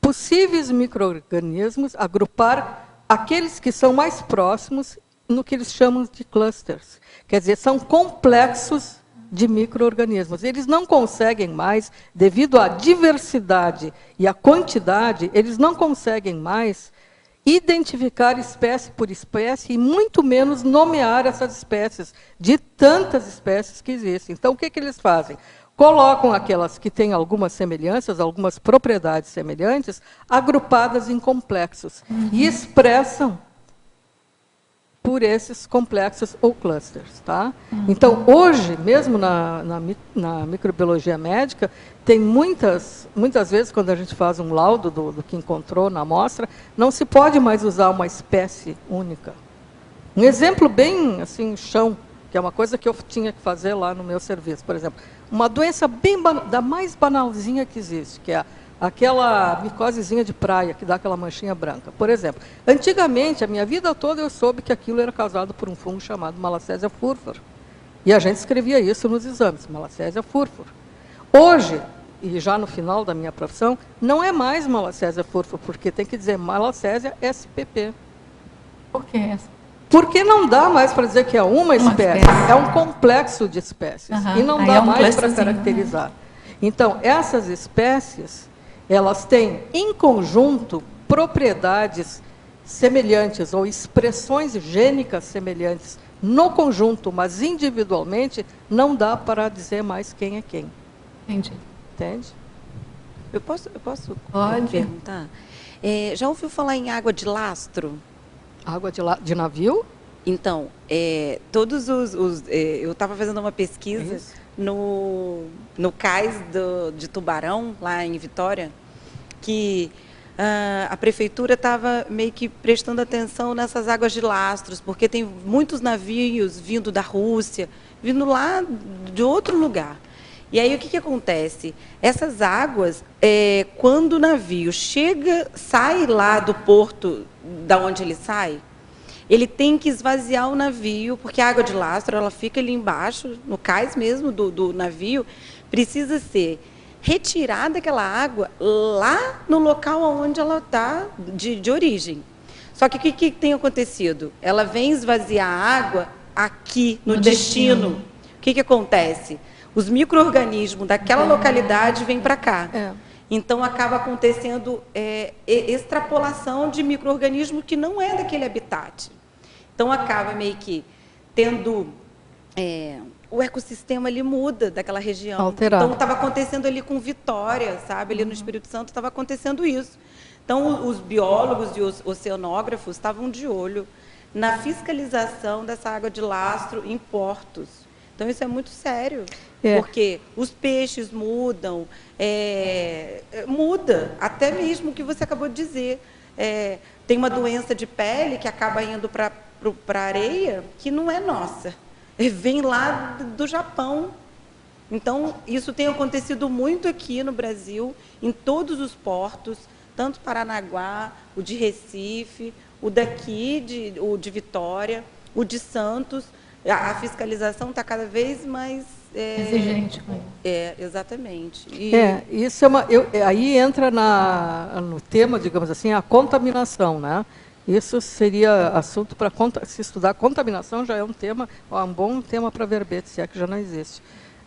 possíveis micro-organismos, agrupar aqueles que são mais próximos no que eles chamam de clusters. Quer dizer, são complexos de micro-organismos. Eles não conseguem mais, devido à diversidade e à quantidade, eles não conseguem mais identificar espécie por espécie e muito menos nomear essas espécies, de tantas espécies que existem. Então, o que eles fazem? Colocam aquelas que têm algumas semelhanças, algumas propriedades semelhantes, agrupadas em complexos, e expressam por esses complexos ou clusters. Tá? Então, hoje, mesmo na microbiologia médica, tem muitas vezes, quando a gente faz um laudo do que encontrou na amostra, não se pode mais usar uma espécie única. Um exemplo bem assim, chão, que é uma coisa que eu tinha que fazer lá no meu serviço, por exemplo, uma doença bem da mais banalzinha que existe, que é aquela micosezinha de praia, que dá aquela manchinha branca. Por exemplo, antigamente, a minha vida toda, eu soube que aquilo era causado por um fungo chamado Malassezia furfur. E a gente escrevia isso nos exames, Malassezia furfur. Hoje, e já no final da minha profissão, não é mais Malassezia furfur, porque tem que dizer Malassezia spp. Por que essa? Porque não dá mais para dizer que é uma espécie, é um complexo de espécies. E não dá mais para caracterizar. Então, essas espécies, elas têm, em conjunto, propriedades semelhantes ou expressões gênicas semelhantes no conjunto, mas individualmente, não dá para dizer mais quem é quem. Entendi. Entende? Eu posso Pode perguntar? Já ouviu falar em água de lastro? Água de navio? Então, todos eu estava fazendo uma pesquisa no cais de Tubarão, lá em Vitória, que a prefeitura estava meio que prestando atenção nessas águas de lastros, porque tem muitos navios vindo da Rússia, vindo lá de outro lugar. E aí o que acontece? Essas águas, quando o navio sai lá do porto da onde ele sai, ele tem que esvaziar o navio, porque a água de lastro ela fica ali embaixo, no cais mesmo do navio, precisa ser retirada aquela água lá no local onde ela está de origem. Só que o que tem acontecido? Ela vem esvaziar a água aqui no destino. O que acontece? Os micro-organismos daquela localidade vêm para cá. Então, acaba acontecendo extrapolação de micro-organismos que não é daquele habitat. Então, acaba meio que tendo... o ecossistema ali muda daquela região. Alterado. Então, estava acontecendo ali com Vitória, sabe? Ali no Espírito Santo estava acontecendo isso. Então, os biólogos e os oceanógrafos estavam de olho na fiscalização dessa água de lastro em portos. Então, isso é muito sério, porque os peixes mudam, muda, até mesmo o que você acabou de dizer. Tem uma doença de pele que acaba indo para a areia, que não é nossa, vem lá do Japão. Então, isso tem acontecido muito aqui no Brasil, em todos os portos, tanto Paranaguá, o de Recife, o daqui, o de Vitória, o de Santos. A fiscalização está cada vez mais exigente com isso. Exatamente. Isso aí entra no tema, digamos assim, a contaminação, né? Isso seria assunto para se estudar. Contaminação já é um tema, um bom tema para verbete, se é que já não existe,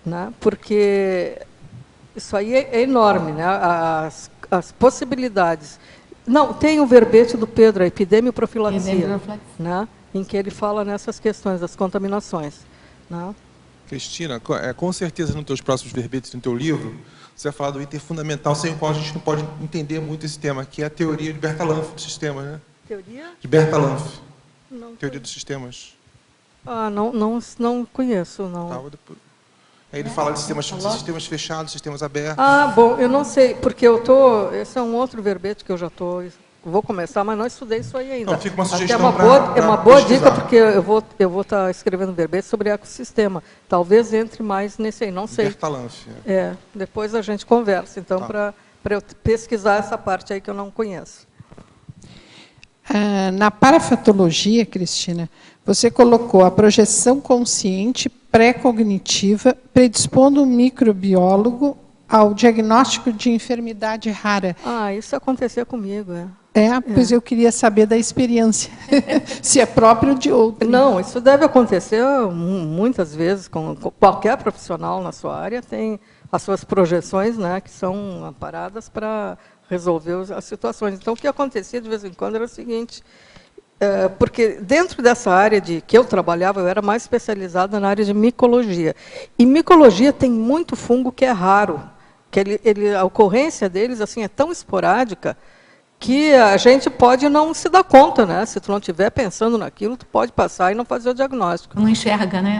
né? Porque isso aí é enorme, né? As possibilidades. Não, tem o verbete do Pedro, a epidemioprofilaxia, né? Em que ele fala nessas questões das contaminações, né? Cristina, com certeza nos teus próximos verbetes, no teu livro, você vai falar do item fundamental, sem o qual a gente não pode entender muito esse tema, que é a teoria de Bertalanffy dos sistemas, né? Teoria? De Bertalanffy. Teoria dos sistemas. Não conheço, não. Aí ele fala de sistemas fechados, sistemas abertos. Bom, eu não sei, porque esse é um outro verbete que eu já vou começar, mas não estudei isso aí ainda. Não, fica uma sugestão é uma boa dica, porque eu vou estar escrevendo verbete sobre ecossistema. Talvez entre mais nesse aí, não sei. Bertalanffy. Depois a gente conversa, então, para eu pesquisar essa parte aí que eu não conheço. Na parafetologia, Cristina, você colocou a projeção consciente pré-cognitiva predispondo o microbiólogo ao diagnóstico de enfermidade rara. Isso acontecia comigo, Pois eu queria saber da experiência, se é próprio de outro. Não, isso deve acontecer muitas vezes com qualquer profissional na sua área, tem as suas projeções, né, que são amparadas para resolver as situações. Então, o que acontecia de vez em quando era o seguinte, porque dentro dessa área que eu trabalhava, eu era mais especializada na área de micologia. E micologia tem muito fungo que é raro, que a ocorrência deles assim, é tão esporádica que a gente pode não se dar conta, né? Se tu não estiver pensando naquilo, tu pode passar e não fazer o diagnóstico. Não enxerga, né?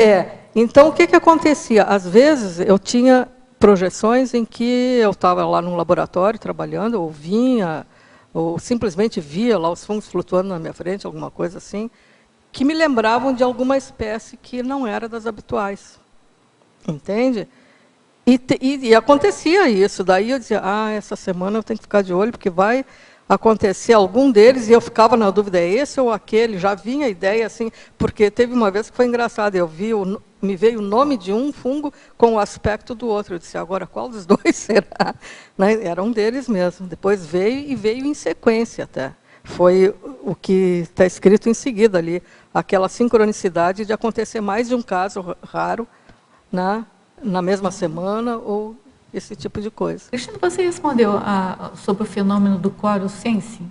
Então, o que acontecia? Às vezes, eu tinha projeções em que eu estava lá no laboratório trabalhando, ou simplesmente via lá os fungos flutuando na minha frente, alguma coisa assim, que me lembravam de alguma espécie que não era das habituais. Entende? E acontecia isso. Daí eu dizia, essa semana eu tenho que ficar de olho, porque vai acontecer algum deles, e eu ficava na dúvida, é esse ou aquele? Já vinha a ideia, assim, porque teve uma vez que foi engraçado, me veio o nome de um fungo com o aspecto do outro. Eu disse, agora, qual dos dois será? Né? Era um deles mesmo. Depois veio em sequência até. Foi o que está escrito em seguida ali, aquela sincronicidade de acontecer mais de um caso raro na mesma semana, ou esse tipo de coisa. Cristina, você respondeu sobre o fenômeno do coro sensing?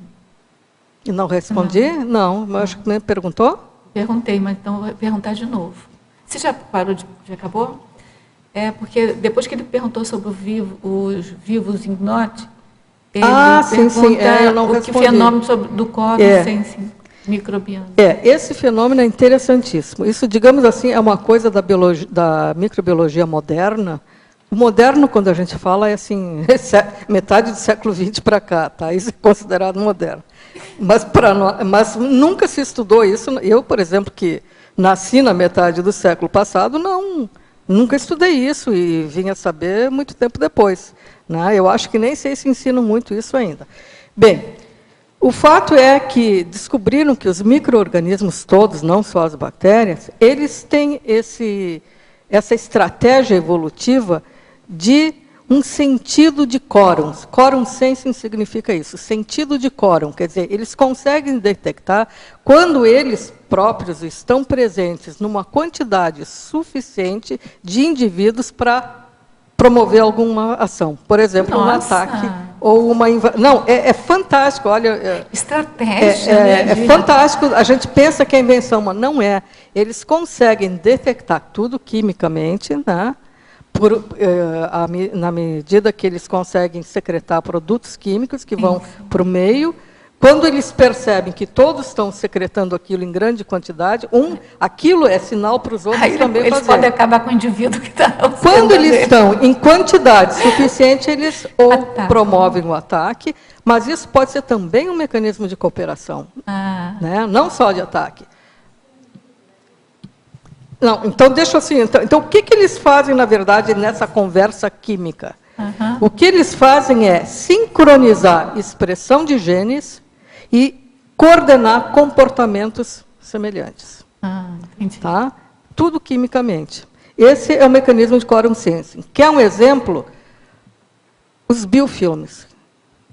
E não respondi? Não, mas acho que me perguntou? Perguntei, mas então vou perguntar de novo. Você já parou já acabou? Porque depois que ele perguntou sobre os vivos ignote, ele pergunta eu não respondi. Que fenômeno do coro sensing microbiano. Esse fenômeno é interessantíssimo. Isso, digamos assim, é uma coisa da microbiologia moderna. O moderno, quando a gente fala, é assim, metade do século XX para cá, tá? Isso é considerado moderno. Mas nunca se estudou isso. Eu, por exemplo, que nasci na metade do século passado, nunca estudei isso e vim a saber muito tempo depois, né? Eu acho que nem sei se ensino muito isso ainda. Bem, o fato é que descobriram que os micro-organismos todos, não só as bactérias, eles têm essa estratégia evolutiva de um sentido de quórum. Quórum sensing significa isso, sentido de quórum, quer dizer, eles conseguem detectar quando eles próprios estão presentes numa quantidade suficiente de indivíduos para promover alguma ação. Por exemplo, um ataque ou uma invasão. Não, é fantástico, olha. Estratégia, é fantástico. A gente pensa que é invenção, mas não é. Eles conseguem detectar tudo quimicamente, né? Na medida que eles conseguem secretar produtos químicos que vão para o meio. Quando eles percebem que todos estão secretando aquilo em grande quantidade, aquilo é sinal para os outros também eles fazer. Podem acabar com o indivíduo que está... Quando eles estão em quantidade suficiente, eles promovem o ataque, mas isso pode ser também um mecanismo de cooperação, né? Não só de ataque. Não, então deixa assim. Então o que eles fazem, na verdade, nessa conversa química? O que eles fazem é sincronizar expressão de genes e coordenar comportamentos semelhantes. Entendi. Tá? Tudo quimicamente. Esse é o mecanismo de quorum sensing. Quer um exemplo? Os biofilmes.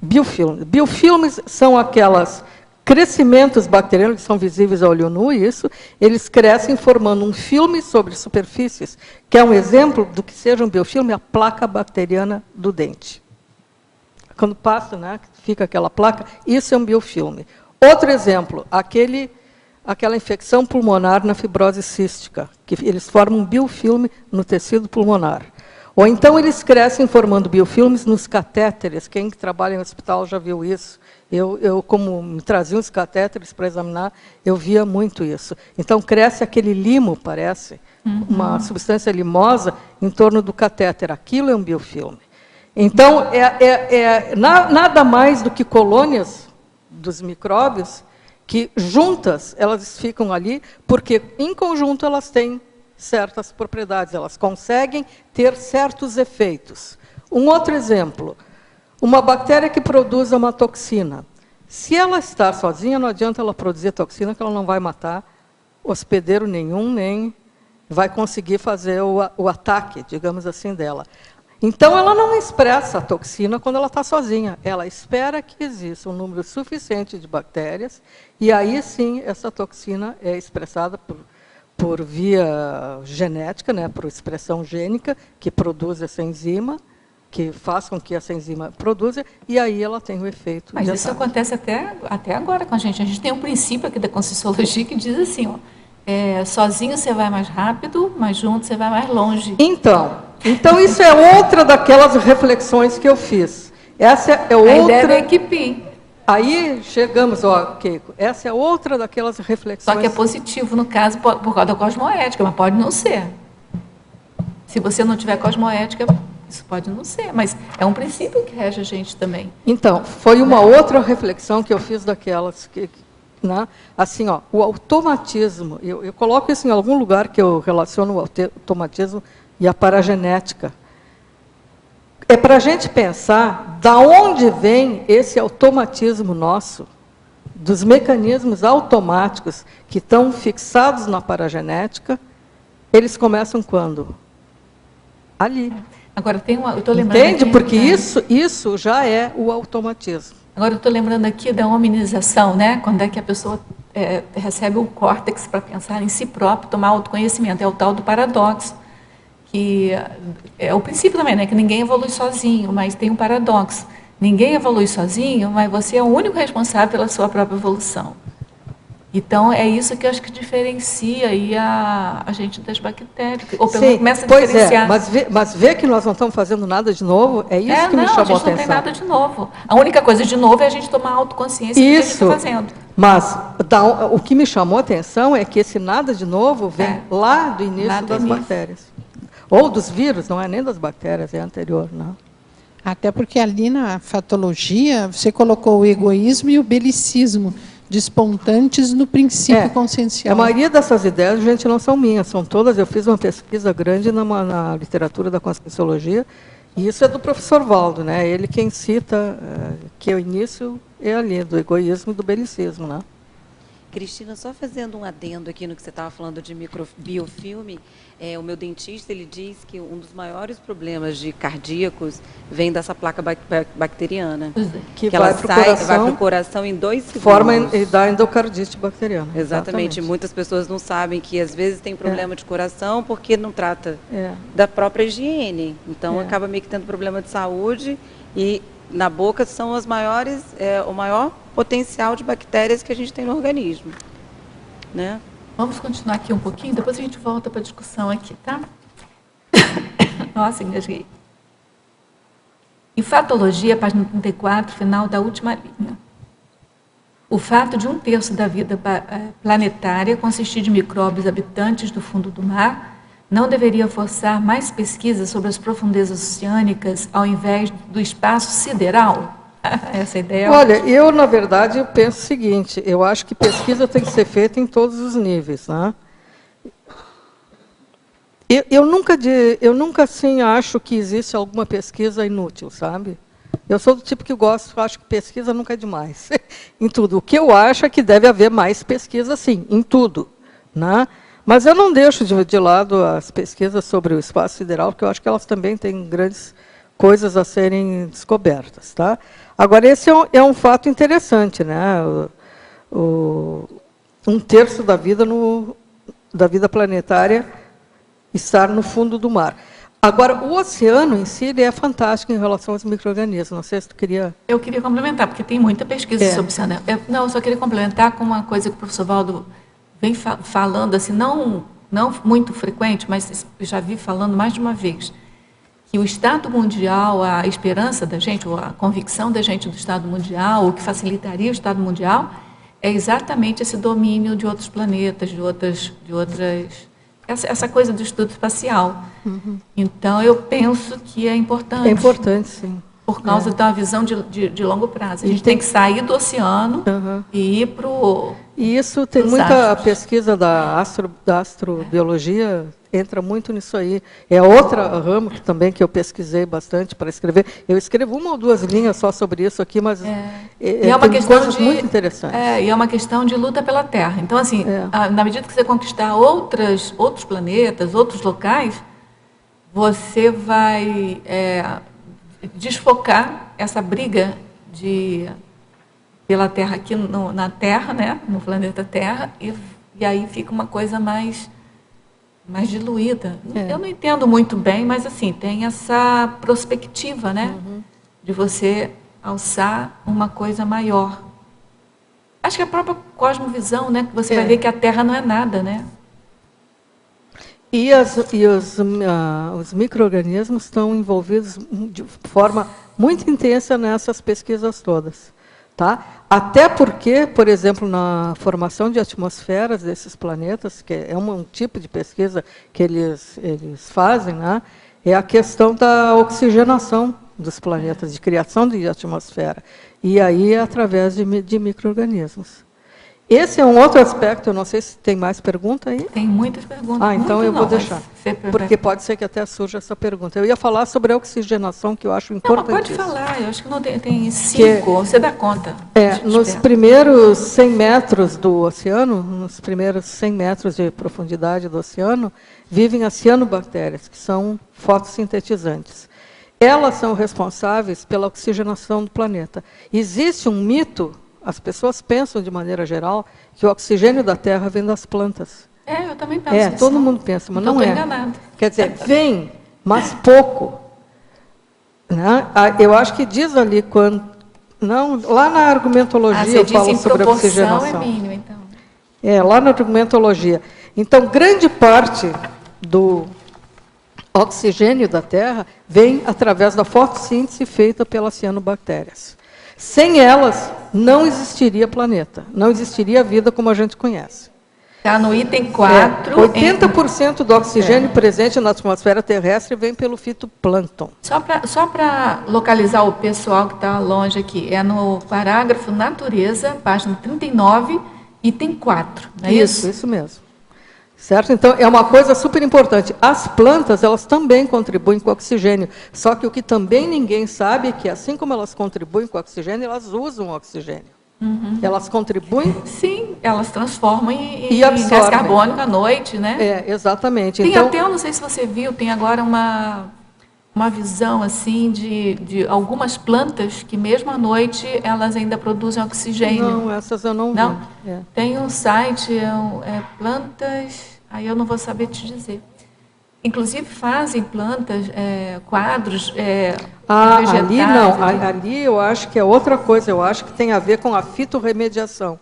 Biofilmes são aquelas crescimentos bacterianos que são visíveis a olho nu, isso, eles crescem formando um filme sobre superfícies, que é um exemplo do que seja um biofilme, a placa bacteriana do dente. Quando passa, né, fica aquela placa, isso é um biofilme. Outro exemplo, aquela infecção pulmonar na fibrose cística, que eles formam um biofilme no tecido pulmonar. Ou então eles crescem formando biofilmes nos catéteres. Quem trabalha em hospital já viu isso. Eu como me traziam os catéteres para examinar, eu via muito isso. Então, cresce aquele limo, parece, uma substância limosa em torno do catéter. Aquilo é um biofilme. Então, nada mais do que colônias dos micróbios que, juntas, elas ficam ali, porque, em conjunto, elas têm certas propriedades, elas conseguem ter certos efeitos. Um outro exemplo, uma bactéria que produz uma toxina. Se ela estar sozinha, não adianta ela produzir toxina, que ela não vai matar hospedeiro nenhum, nem vai conseguir fazer o ataque, digamos assim, dela. Então, ela não expressa a toxina quando ela está sozinha. Ela espera que exista um número suficiente de bactérias, e aí sim essa toxina é expressada por via genética, né, por expressão gênica, que produz essa enzima, que faz com que essa enzima produza, e aí ela tem o efeito. Mas isso acontece até agora com a gente. A gente tem um princípio aqui da Conscienciologia que diz assim, ó, sozinho você vai mais rápido, mas junto você vai mais longe. Então isso é outra daquelas reflexões que eu fiz. Essa é outra... A ideia da equipe. Aí chegamos, Keiko, essa é outra daquelas reflexões... Só que é positivo, no caso, por causa da cosmoética, mas pode não ser. Se você não tiver cosmoética, isso pode não ser, mas é um princípio que rege a gente também. Então, foi uma outra reflexão que eu fiz daquelas... né? Assim, o automatismo, eu coloco isso em algum lugar que eu relaciono o automatismo e a paragenética. É para a gente pensar da onde vem esse automatismo nosso, dos mecanismos automáticos que estão fixados na paragenética, eles começam quando? Ali. Agora, eu estou lembrando... Entende? Aqui, porque isso já é o automatismo. Agora, eu estou lembrando aqui da hominização, né? Quando é que a pessoa recebe o córtex para pensar em si próprio, tomar autoconhecimento. É o tal do paradoxo. Que é o princípio também, né? Que ninguém evolui sozinho, mas tem um paradoxo. Ninguém evolui sozinho, mas você é o único responsável pela sua própria evolução. Então, é isso que eu acho que diferencia aí a gente das bactérias. Ou pelo menos começa a diferenciar. Mas vê que nós não estamos fazendo nada de novo, é isso que me chamou a atenção. A gente não tem nada de novo. A única coisa de novo é a gente tomar autoconsciência do que a gente está fazendo. Mas o que me chamou a atenção é que esse nada de novo vem lá do início das bactérias. Ou dos vírus, não é nem das bactérias, é anterior, não. Até porque ali na fatologia, você colocou o egoísmo e o belicismo despontantes no princípio consciencial. A maioria dessas ideias, gente, não são minhas, são todas. Eu fiz uma pesquisa grande na literatura da Conscienciologia, e isso é do professor Valdo, né? Ele quem cita que o início é ali, do egoísmo e do belicismo, né? Cristina, só fazendo um adendo aqui no que você estava falando de microbiofilme, o meu dentista ele diz que um dos maiores problemas de cardíacos vem dessa placa bacteriana. Que vai para o coração em 2 segundos. Forma e dá endocardite bacteriana. Exatamente. Muitas pessoas não sabem que às vezes tem problema de coração porque não trata da própria higiene. Então acaba meio que tendo problema de saúde e na boca são as maiores, o maior potencial de bactérias que a gente tem no organismo, né? Vamos continuar aqui um pouquinho, depois a gente volta para a discussão aqui, tá? Nossa, engasguei. Em Fatologia, página 34, final da última linha. O fato de 1/3 da vida planetária consistir de micróbios habitantes do fundo do mar não deveria forçar mais pesquisas sobre as profundezas oceânicas ao invés do espaço sideral? Essa ideia. Olha, eu, na verdade, eu penso o seguinte, eu acho que pesquisa tem que ser feita em todos os níveis, né? Eu nunca assim, acho que existe alguma pesquisa inútil, sabe? Eu sou do tipo que acho que pesquisa nunca é demais, em tudo. O que eu acho é que deve haver mais pesquisa, sim, em tudo, né? Mas eu não deixo de lado as pesquisas sobre o espaço sideral, porque eu acho que elas também têm grandes coisas a serem descobertas. Tá? Agora, esse é um fato interessante, né? Um terço da vida planetária estar no fundo do mar. Agora, o oceano em si ele é fantástico em relação aos micro-organismos. Não sei se tu queria... Eu queria complementar, porque tem muita pesquisa sobre o oceano. Eu só queria complementar com uma coisa que o professor Valdo vem falando, assim, não muito frequente, mas já vi falando mais de uma vez, que o Estado Mundial, a esperança da gente, ou a convicção da gente do Estado Mundial, o que facilitaria o Estado Mundial, é exatamente esse domínio de outros planetas, de outras essa coisa do estudo espacial. Uhum. Então, eu penso que é importante. É importante, sim. Por causa da visão de longo prazo. A gente tem que sair do oceano e ir para o... E isso tem muita pesquisa da astrobiologia, entra muito nisso aí. É outra ramo também que eu pesquisei bastante para escrever. Eu escrevo 1 ou 2 linhas só sobre isso aqui, mas é uma questão coisas muito interessantes. E é uma questão de luta pela Terra. Então, assim, na medida que você conquistar outros planetas, outros locais, você vai desfocar essa briga pela Terra aqui na Terra, né, no planeta Terra, e aí fica uma coisa mais diluída. Eu não entendo muito bem, mas assim, tem essa perspectiva, né, de você alçar uma coisa maior. Acho que a própria cosmovisão, né, que você vai ver que a Terra não é nada, né? E os micro-organismos estão envolvidos de forma muito intensa nessas pesquisas todas. Tá? Até porque, por exemplo, na formação de atmosferas desses planetas, que é um tipo de pesquisa que eles fazem, né? É a questão da oxigenação dos planetas, de criação de atmosfera. E aí é através de micro-organismos. Esse é um outro aspecto, eu não sei se tem mais pergunta aí. Tem muitas perguntas. Então eu vou deixar, porque pode ser que até surja essa pergunta. Eu ia falar sobre a oxigenação, que eu acho importantíssimo. Pode falar, eu acho que não tem 5, você dá conta. Nos primeiros 100 metros do oceano, nos primeiros 100 metros de profundidade do oceano, vivem as cianobactérias, que são fotossintetizantes. Elas são responsáveis pela oxigenação do planeta. Existe um mito... As pessoas pensam, de maneira geral, que o oxigênio da Terra vem das plantas. Eu também penso isso. Todo mundo pensa, mas então, não é. Enganado. Quer dizer, vem, mas pouco. Né? Eu acho que diz ali, lá na argumentologia eu falo sobre a oxigenação. É mínimo, então. Lá na argumentologia. Então, grande parte do oxigênio da Terra vem através da fotossíntese feita pelas cianobactérias. Sem elas, não existiria planeta, não existiria vida como a gente conhece. Está no item 4. 80% do oxigênio presente na atmosfera terrestre vem pelo fitoplâncton. Só para localizar o pessoal que está longe aqui, é no parágrafo Natureza, página 39, item 4. Não é isso? Isso mesmo. Certo? Então, é uma coisa super importante. As plantas, elas também contribuem com o oxigênio. Só que o que também ninguém sabe é que, assim como elas contribuem com o oxigênio, elas usam o oxigênio. Elas contribuem... Sim, elas transformam em gás carbônico à noite, né? Exatamente. Tem até, eu não sei se você viu, tem agora uma visão assim de algumas plantas que mesmo à noite elas ainda produzem oxigênio. Não, essas eu não vi. Tem um site, plantas, aí eu não vou saber te dizer. Inclusive fazem plantas, quadros vegetais. Ali não, ali eu acho que é outra coisa, eu acho que tem a ver com a fitorremediação.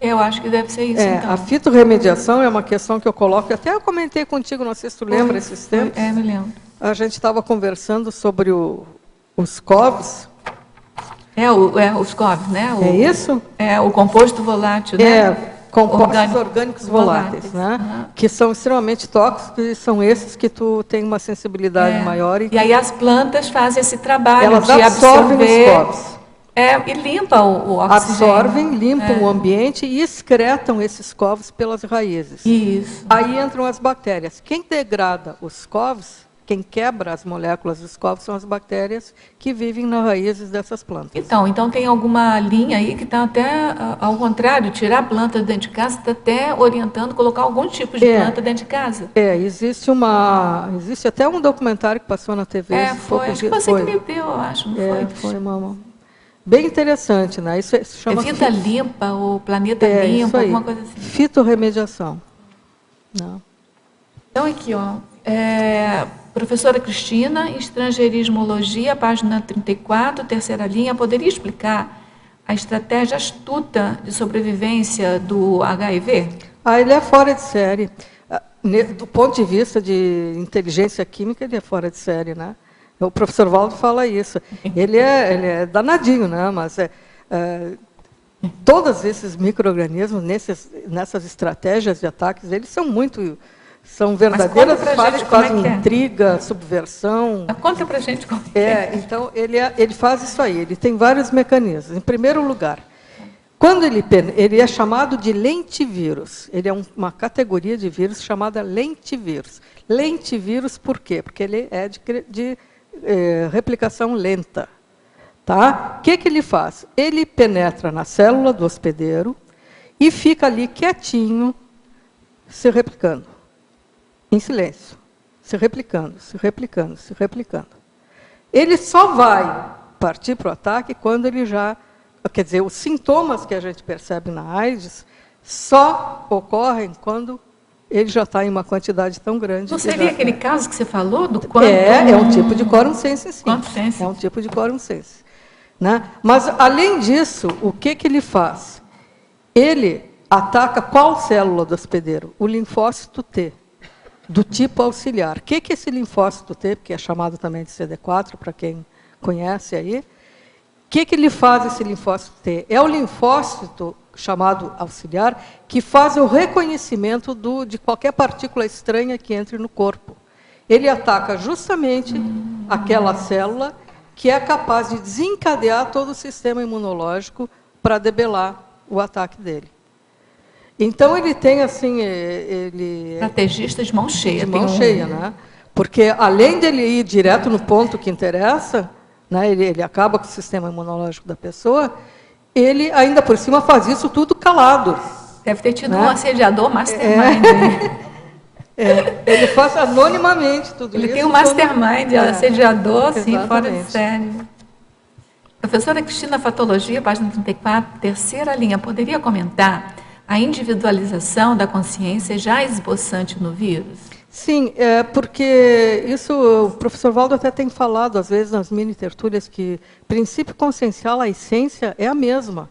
Eu acho que deve ser isso, então. A fitorremediação é uma questão que eu coloco, até eu comentei contigo, não sei se tu lembra esses tempos. Me lembro. A gente estava conversando sobre os COVs. Os COVs, né? É isso? O composto volátil, né? Compostos orgânicos voláteis, né? Que são extremamente tóxicos e são esses que tu tem uma sensibilidade maior. E aí as plantas fazem esse trabalho elas de absorvem absorver os COVs. E limpam o oxigênio. Absorvem, limpam o ambiente e excretam esses COVs pelas raízes. Isso. Aí entram as bactérias. Quem degrada os COVs quem quebra as moléculas dos covos são as bactérias que vivem nas raízes dessas plantas. Então tem alguma linha aí que está até, ao contrário, tirar a planta de dentro de casa, está até orientando colocar algum tipo de planta dentro de casa. Existe até um documentário que passou na TV. Acho que você que me deu, eu acho, não foi? Foi uma... Bem interessante, né? Isso chama Vida Limpa, ou Planeta Limpo, alguma coisa assim. Fitorremediação. Não. Então, aqui, professora Cristina, Estrangeirismologia, página 34, terceira linha, poderia explicar a estratégia astuta de sobrevivência do HIV? Ele é fora de série. Do ponto de vista de inteligência química, ele é fora de série, né? O professor Valdo fala isso. Ele é danadinho, né? Mas todos esses micro-organismos, nessas estratégias de ataques, eles são verdadeiras falhas que fazem intriga, subversão. Conta pra gente como é. Então, ele faz isso aí, ele tem vários mecanismos. Em primeiro lugar, quando ele é chamado de lentivírus, ele é uma categoria de vírus chamada lentivírus. Lentivírus por quê? Porque ele é de replicação lenta. Tá? O que ele faz? Ele penetra na célula do hospedeiro e fica ali quietinho, se replicando, em silêncio, se replicando, se replicando, se replicando. Ele só vai partir para o ataque quando ele já... Quer dizer, os sintomas que a gente percebe na AIDS só ocorrem quando ele já está em uma quantidade tão grande. Não seria aquele caso que você falou do quantum? É um tipo de quorum sense, sim. Quantum sense. É um tipo de quorum sense. Né? Mas, além disso, o que ele faz? Ele ataca qual célula do hospedeiro? O linfócito T, do tipo auxiliar. O que é esse linfócito T, que é chamado também de CD4, para quem conhece aí? O que ele faz, esse linfócito T? É o linfócito chamado auxiliar, que faz o reconhecimento de qualquer partícula estranha que entre no corpo. Ele ataca justamente aquela célula que é capaz de desencadear todo o sistema imunológico para debelar o ataque dele. Então, ele tem, assim... Estrategista de mão cheia. De mão cheia, né? Porque, além dele ir direto no ponto que interessa, né, ele acaba com o sistema imunológico da pessoa, ele, ainda por cima, faz isso tudo calado. Deve ter tido um assediador mastermind. Ele faz anonimamente tudo isso. Ele tem um mastermind, assediador, assim, fora de série. Professora Cristina, Fatologia, página 34, terceira linha, poderia comentar a individualização da consciência já esboçante no vírus? Sim, porque isso o professor Valdo até tem falado, às vezes, nas mini-tertúlias, que princípio consciencial, a essência é a mesma.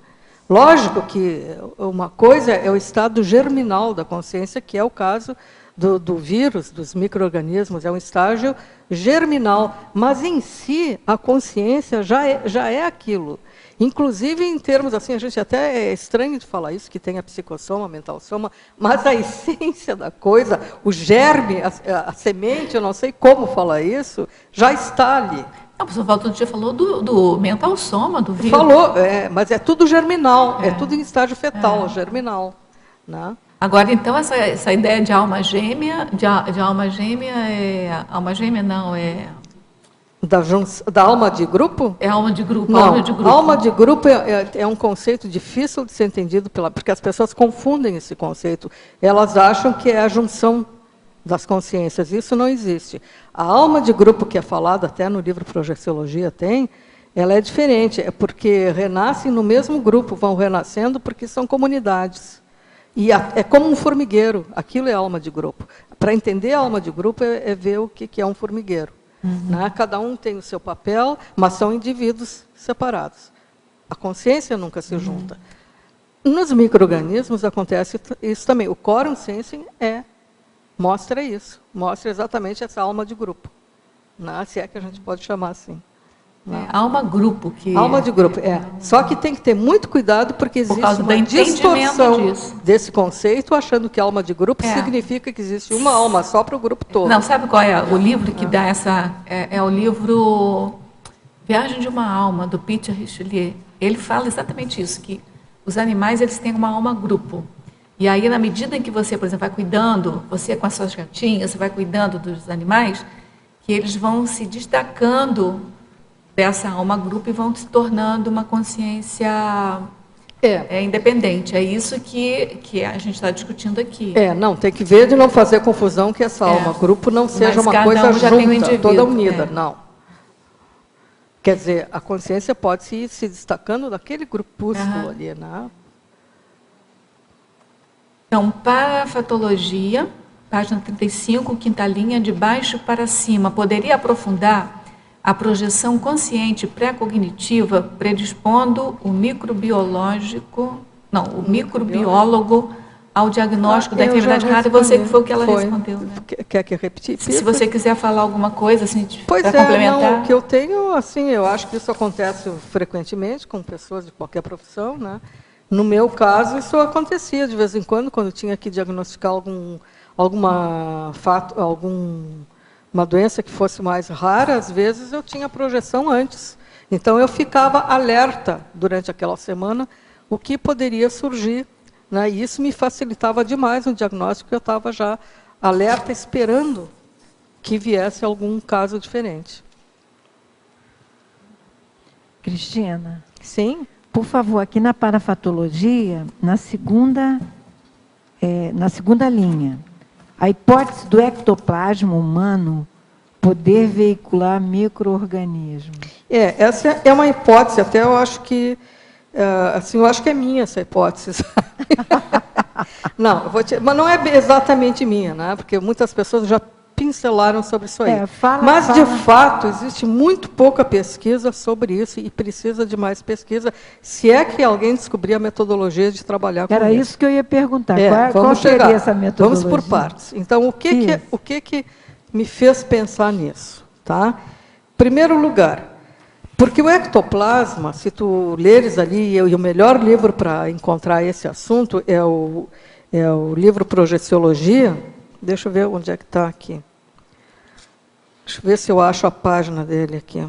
Lógico que uma coisa é o estado germinal da consciência, que é o caso do vírus, dos micro-organismos, é um estágio germinal, mas em si a consciência já é aquilo. Inclusive em termos assim, a gente até é estranho de falar isso, que tem a psicossoma, a mental-soma, mas a essência da coisa, o germe, a semente, eu não sei como falar isso, já está ali. Não, o professor Valdo dia falou do mental-soma, do vírus. Falou, mas é tudo germinal, é tudo em estágio fetal, germinal. Né? Agora, então, essa ideia de alma gêmea, alma gêmea não, Da alma de grupo? É alma de grupo. Não, alma de grupo é um conceito difícil de ser entendido, porque as pessoas confundem esse conceito. Elas acham que é a junção das consciências. Isso não existe. A alma de grupo, que é falada até no livro Projeciologia, ela é diferente. É porque renascem no mesmo grupo, vão renascendo porque são comunidades. E é como um formigueiro. Aquilo é alma de grupo. Para entender a alma de grupo é ver o que é um formigueiro. Né? Cada um tem o seu papel, mas são indivíduos separados. A consciência nunca se junta. Nos micro-organismos acontece isso também. O quorum sensing mostra isso, mostra exatamente essa alma de grupo. Né? Se é que a gente pode chamar assim. Alma grupo. Alma de grupo, Só que tem que ter muito cuidado, porque existe uma distorção desse conceito, achando que alma de grupo significa que existe uma alma só para o grupo todo. Não, sabe qual é o livro que dá essa... É o livro Viagem de uma Alma, do Peter Richelieu. Ele fala exatamente isso, que os animais eles têm uma alma grupo. E aí, na medida em que você, por exemplo, vai cuidando, você com as suas gatinhas, você vai cuidando dos animais, que eles vão se destacando dessa alma-grupo e vão se tornando uma consciência independente. É isso que a gente está discutindo aqui. Não, tem que ver de não fazer confusão que essa alma-grupo não seja uma coisa junta, toda unida, não. Quer dizer, a consciência pode ir se destacando daquele grupúsculo ali, né? Então, parafatologia, página 35, quinta linha, de baixo para cima. Poderia aprofundar a projeção consciente pré-cognitiva, predispondo o microbiólogo ao diagnóstico da enfermidade rara, e você que foi o que ela respondeu. Né? Quer que eu repetir? Se você quiser falar alguma coisa, assim, para complementar. Não, o que eu tenho, assim, eu acho que isso acontece frequentemente com pessoas de qualquer profissão, né? No meu caso, isso acontecia de vez em quando eu tinha que diagnosticar alguma doença que fosse mais rara, às vezes eu tinha projeção antes. Então, eu ficava alerta durante aquela semana o que poderia surgir, né? E isso me facilitava demais no diagnóstico, eu estava já alerta, esperando que viesse algum caso diferente. Cristina? Sim? Por favor, aqui na parafatologia, na segunda linha, a hipótese do ectoplasma humano poder veicular micro-organismos. Essa é uma hipótese, até eu acho que, assim, eu acho que é minha essa hipótese. Não, mas não é exatamente minha, né? Porque muitas pessoas já pincelaram sobre isso aí. Mas, de fato, existe muito pouca pesquisa sobre isso e precisa de mais pesquisa, se é que alguém descobrir a metodologia de trabalhar com isso. Era isso que eu ia perguntar. Qual seria essa metodologia? Vamos por partes. Então, o que me fez pensar nisso? Tá? Primeiro lugar, porque o ectoplasma, se tu leres ali, e o melhor livro para encontrar esse assunto é o livro Projeciologia. Deixa eu ver onde é que está aqui. Deixa eu ver se eu acho a página dele aqui.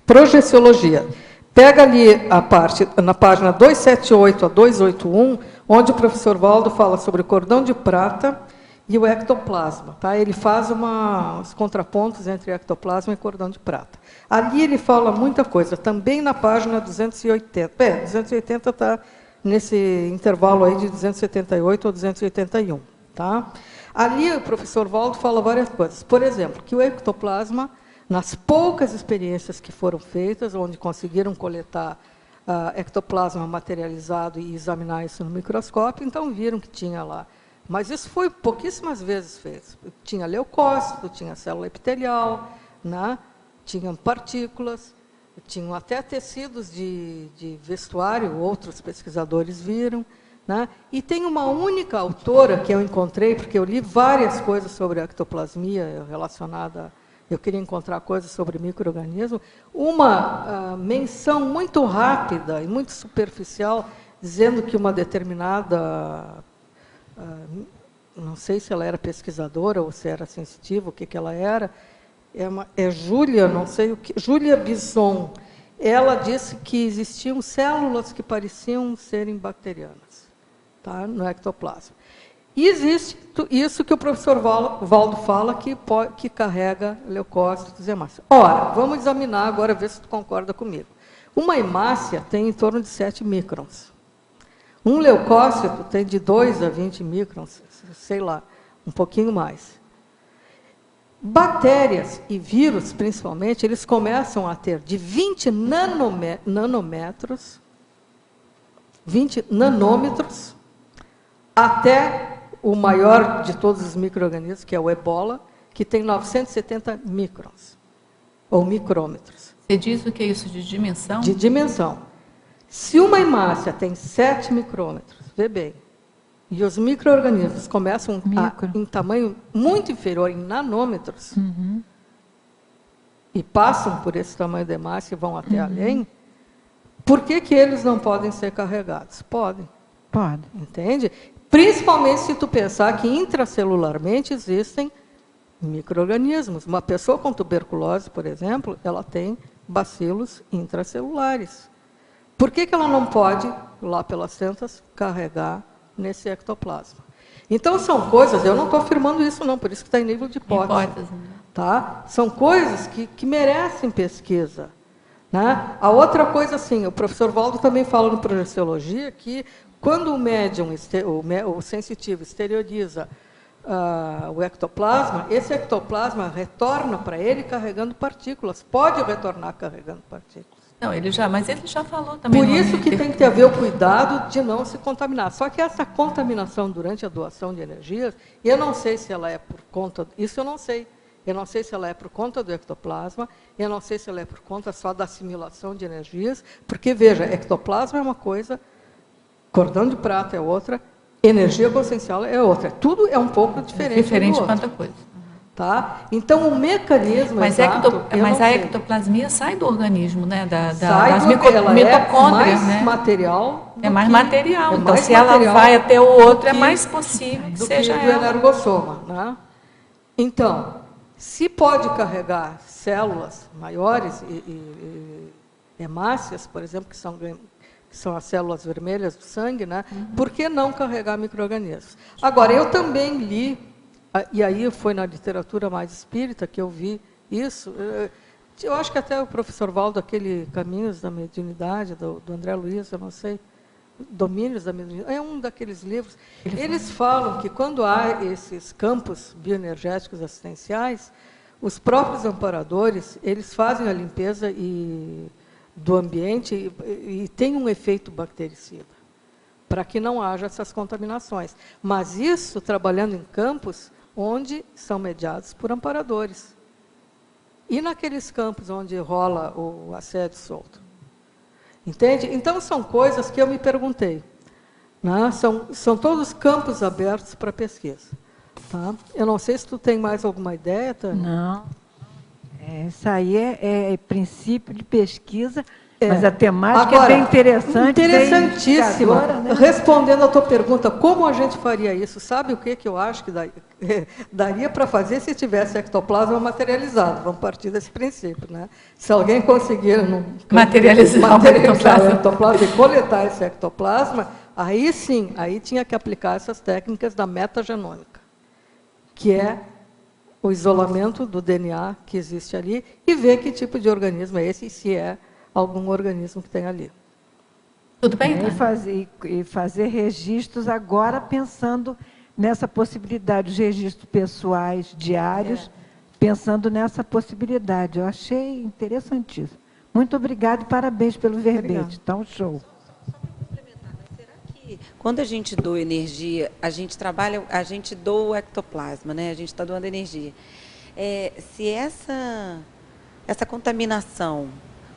Projeciologia. Pega ali a parte, na página 278 a 281, onde o professor Valdo fala sobre o cordão de prata e o ectoplasma. Tá? Ele faz os contrapontos entre ectoplasma e cordão de prata. Ali ele fala muita coisa, também na página 280. 280 está nesse intervalo aí de 278 a 281. Tá? Ali o professor Valdo fala várias coisas. Por exemplo, que o ectoplasma, nas poucas experiências que foram feitas, onde conseguiram coletar ectoplasma materializado e examinar isso no microscópio, então viram que tinha lá. Mas isso foi pouquíssimas vezes feito. Tinha leucócito, tinha célula epitelial, né? Tinham partículas, tinham até tecidos de vestuário, outros pesquisadores viram. Né? E tem uma única autora que eu encontrei, porque eu li várias coisas sobre a ectoplasmia relacionada, eu queria encontrar coisas sobre micro-organismo, uma menção muito rápida e muito superficial, dizendo que uma determinada, não sei se ela era pesquisadora ou se era sensitiva, o que ela era, Júlia, não sei o que, Júlia Bisson, ela disse que existiam células que pareciam serem bacterianas, tá, no ectoplasma. E existe isso que o professor Valdo fala, que carrega leucócitos e hemácias. Ora, vamos examinar agora, ver se tu concorda comigo. Uma hemácia tem em torno de 7 microns. Um leucócito tem de 2 a 20 microns, sei lá, um pouquinho mais. Bactérias e vírus, principalmente, eles começam a ter de 20 nanômetros, 20 nanômetros, até o maior de todos os micro-organismos, que é o ebola, que tem 970 microns, ou micrômetros. Você diz o que é isso de dimensão? De dimensão. Se uma hemácia tem 7 micrômetros, vê bem, e os micro-organismos começam em tamanho muito inferior, em nanômetros, e passam por esse tamanho de hemácia e vão até além, por que eles não podem ser carregados? Podem. Pode. Entende? Principalmente se tu pensar que intracelularmente existem micro-organismos. Uma pessoa com tuberculose, por exemplo, ela tem bacilos intracelulares. Por que ela não pode, lá pelas tentas, carregar nesse ectoplasma? Então, são coisas, eu não estou afirmando isso não, por isso que está em nível de hipótese. Tá? São coisas que merecem pesquisa. Né? A outra coisa, assim, o professor Valdo também fala no Projeciologia que quando o médium, o sensitivo, exterioriza o ectoplasma, esse ectoplasma retorna para ele carregando partículas, pode retornar carregando partículas. Não, mas ele já falou também. Por isso que tem que haver o cuidado de não se contaminar. Só que essa contaminação durante a doação de energias, eu não sei se ela é por conta, isso eu não sei. Eu não sei se ela é por conta do ectoplasma, eu não sei se ela é por conta só da assimilação de energias, porque, veja, ectoplasma é uma coisa, cordão de prata é outra, energia consciencial é outra. Tudo é um pouco diferente. Diferente quanto a coisa. Tá? Então, o mecanismo exato... Mas a ectoplasmia sai do organismo, né? Das mitocôndrias, é mais né? material. É mais material. Então, mais se ela vai até o outro, é mais possível que seja do energossoma. Né? Então, se pode carregar células maiores e hemácias, por exemplo, que são as células vermelhas do sangue, né? Por que não carregar micro-organismos? Agora, eu também li, e aí foi na literatura mais espírita que eu vi isso, eu acho que até o professor Valdo, aquele Caminhos da Mediunidade, do André Luiz, eu não sei, Domínios da Mediunidade, é um daqueles livros. Eles falam que quando há esses campos bioenergéticos assistenciais, os próprios amparadores, eles fazem a limpeza do ambiente e tem um efeito bactericida, para que não haja essas contaminações. Mas isso trabalhando em campos onde são mediados por amparadores. E naqueles campos onde rola o assédio solto. Entende? Então, são coisas que eu me perguntei. Né? São todos campos abertos para pesquisa. Tá? Eu não sei se tu tem mais alguma ideia, Tânia. Não. Isso aí é princípio de pesquisa, mas a temática é bem interessante. Interessantíssima. Né? Respondendo à tua pergunta, como a gente faria isso? Sabe o que eu acho que daria para fazer se tivesse ectoplasma materializado? Vamos partir desse princípio. Né? Se alguém conseguir materializar o ectoplasma e coletar esse ectoplasma, aí sim, aí tinha que aplicar essas técnicas da metagenômica, que é o isolamento do DNA que existe ali e ver que tipo de organismo é esse e se é algum organismo que tem ali. Tudo bem? E fazer registros agora pensando nessa possibilidade, os registros pessoais, diários, pensando nessa possibilidade. Eu achei interessantíssimo. Muito obrigada e parabéns pelo verbete. Está um show. Quando a gente doa energia, a gente doa o ectoplasma, né? A gente está doando energia. Se essa contaminação,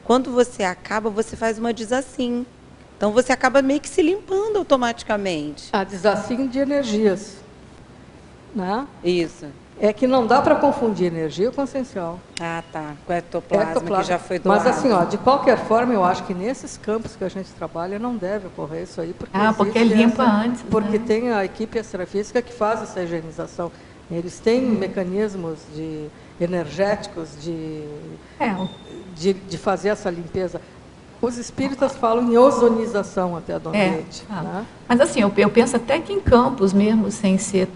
quando você acaba, você faz uma desassim. Então, você acaba meio que se limpando automaticamente. A desassim de energias. Né? Isso. É que não dá para confundir energia com essencial. Ah, tá. Com o ectoplasma que já foi doado. Mas, assim, de qualquer forma, eu acho que nesses campos que a gente trabalha, não deve ocorrer isso aí. Porque limpa antes. Porque tem a equipe extrafísica que faz essa higienização. Eles têm mecanismos energéticos de fazer essa limpeza. Os espíritas falam em ozonização até do ambiente. Né? Mas, assim, eu penso até que em campos mesmo, sem ser